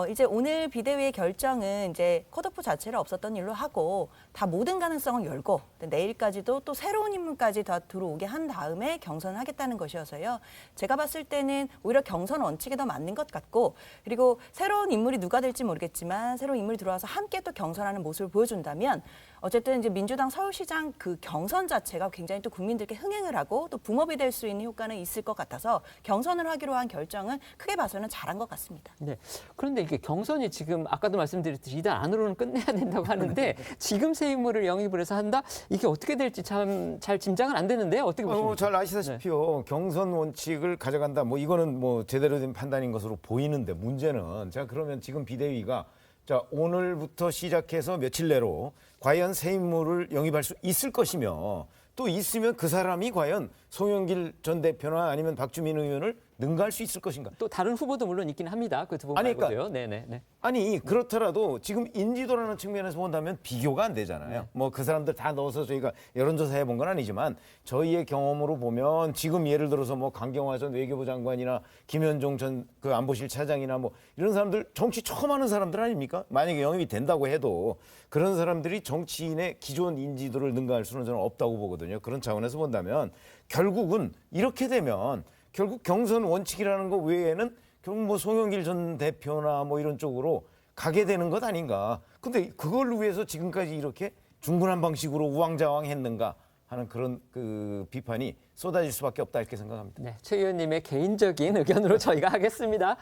이제 오늘 비대위의 결정은 이제 컷오프 자체를 없었던 일로 하고 다 모든 가능성을 열고 내일까지도 또 새로운 인물까지 다 들어오게 한 다음에 경선을 하겠다는 것이어서요. 제가 봤을 때는 오히려 경선 원칙에 더 맞는 것 같고 그리고 새로운 인물이 누가 될지 모르겠지만 새로운 인물이 들어와서 함께 또 경선하는 모습을 보여준다면 어쨌든 이제 민주당 서울시장 그 경선 자체가 굉장히 또 국민들께 흥행을 하고 또 붐업이 될 수 있는 효과는 있을 것 같아서 경선을 하기로 한 결정은 크게 봐서는 잘한 것 같습니다. 네. 그런데 이게 경선이 지금 아까도 말씀드렸듯이 이달 안으로는 끝내야 된다고 하는데 지금 새 인물을 영입을 해서 한다? 이게 어떻게 될지 참 잘 짐작은 안 되는데요. 어떻게 보십니까? 잘 아시다시피요. 경선 원칙을 가져간다. 뭐 이거는 뭐 제대로 된 판단인 것으로 보이는데 문제는 자 그러면 지금 비대위가 자 오늘부터 시작해서 며칠 내로 과연 새 인물을 영입할 수 있을 것이며 또 있으면 그 사람이 과연 송영길 전 대표나 아니면 박주민 의원을 능가할 수 있을 것인가? 또 다른 후보도 물론 있긴 합니다. 그 두 분 말고도요. 네네. 아니 그렇더라도 지금 인지도라는 측면에서 본다면 비교가 안 되잖아요. 뭐 그 사람들 다 넣어서 저희가 여론조사 해본 건 아니지만 저희의 경험으로 보면 지금 예를 들어서 뭐 강경화 전 외교부 장관이나 김현종 전 그 안보실 차장이나 뭐 이런 사람들 정치 처음 하는 사람들 아닙니까? 만약에 영입이 된다고 해도 그런 사람들이 정치인의 기존 인지도를 능가할 수는 저는 없다고 보거든요. 그런 차원에서 본다면 결국은 이렇게 되면 결국 경선 원칙이라는 거 외에는 결국 뭐 송영길 전 대표나 뭐 이런 쪽으로 가게 되는 것 아닌가. 근데 그걸 위해서 지금까지 이렇게 중분한 방식으로 우왕좌왕 했는가 하는 그런 그 비판이 쏟아질 수밖에 없다 이렇게 생각합니다. 네, 최 의원님의 개인적인 의견으로 저희가 하겠습니다.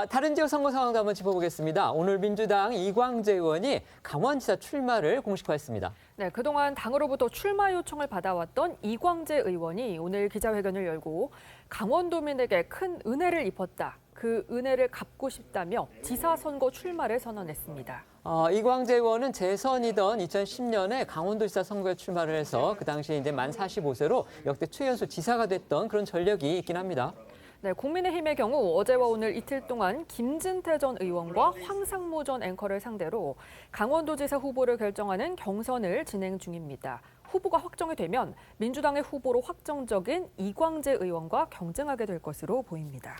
다른 지역 선거 상황도 한번 짚어보겠습니다. 오늘 민주당 이광재 의원이 강원지사 출마를 공식화했습니다. 네, 그동안 당으로부터 출마 요청을 받아왔던 이광재 의원이 오늘 기자회견을 열고 강원도민에게 큰 은혜를 입었다. 그 은혜를 갚고 싶다며 지사 선거 출마를 선언했습니다. 이광재 의원은 재선이던 2010년에 강원도지사 선거에 출마를 해서 그 당시에 이제 만 45세로 역대 최연소 지사가 됐던 그런 전력이 있긴 합니다. 네, 국민의힘의 경우 어제와 오늘 이틀 동안 김진태 전 의원과 황상무 전 앵커를 상대로 강원도지사 후보를 결정하는 경선을 진행 중입니다. 후보가 확정이 되면 민주당의 후보로 확정적인 이광재 의원과 경쟁하게 될 것으로 보입니다.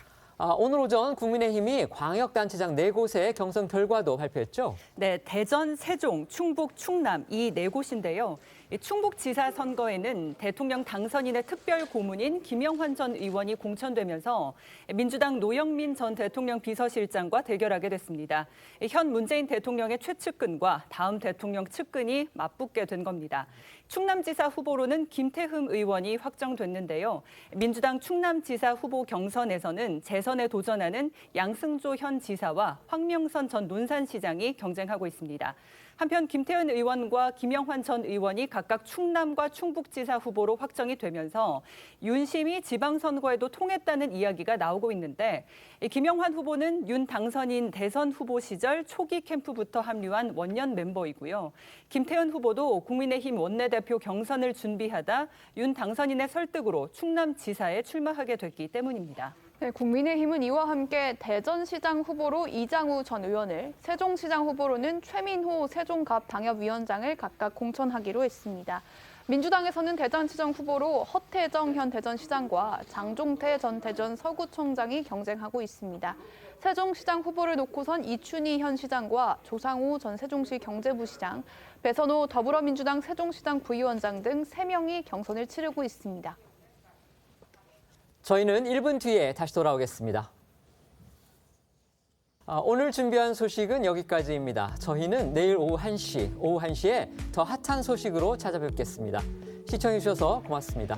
오늘 오전 국민의힘이 광역단체장 4곳의 경선 결과도 발표했죠? 네, 대전, 세종, 충북, 충남 이 4곳인데요. 충북지사 선거에는 대통령 당선인의 특별 고문인 김영환 전 의원이 공천되면서 민주당 노영민 전 대통령 비서실장과 대결하게 됐습니다. 현 문재인 대통령의 최측근과 다음 대통령 측근이 맞붙게 된 겁니다. 충남지사 후보로는 김태흠 의원이 확정됐는데요. 민주당 충남지사 후보 경선에서는 재선에 도전하는 양승조 현 지사와 황명선 전 논산시장이 경쟁하고 있습니다. 한편 김태현 의원과 김영환 전 의원이 각각 충남과 충북지사 후보로 확정이 되면서 윤심이 지방선거에도 통했다는 이야기가 나오고 있는데 김영환 후보는 윤 당선인 대선 후보 시절 초기 캠프부터 합류한 원년 멤버이고요. 김태현 후보도 국민의힘 원내대표 경선을 준비하다 윤 당선인의 설득으로 충남지사에 출마하게 됐기 때문입니다. 네, 국민의힘은 이와 함께 대전시장 후보로 이장우 전 의원을, 세종시장 후보로는 최민호 세종갑 당협위원장을 각각 공천하기로 했습니다. 민주당에서는 대전시장 후보로 허태정 현 대전시장과 장종태 전 대전 서구청장이 경쟁하고 있습니다. 세종시장 후보를 놓고선 이춘희 현 시장과 조상우 전 세종시 경제부시장, 배선호 더불어민주당 세종시장 부위원장 등 3명이 경선을 치르고 있습니다. 저희는 1분 뒤에 다시 돌아오겠습니다. 오늘 준비한 소식은 여기까지입니다. 저희는 내일 오후 1시에 더 핫한 소식으로 찾아뵙겠습니다. 시청해주셔서 고맙습니다.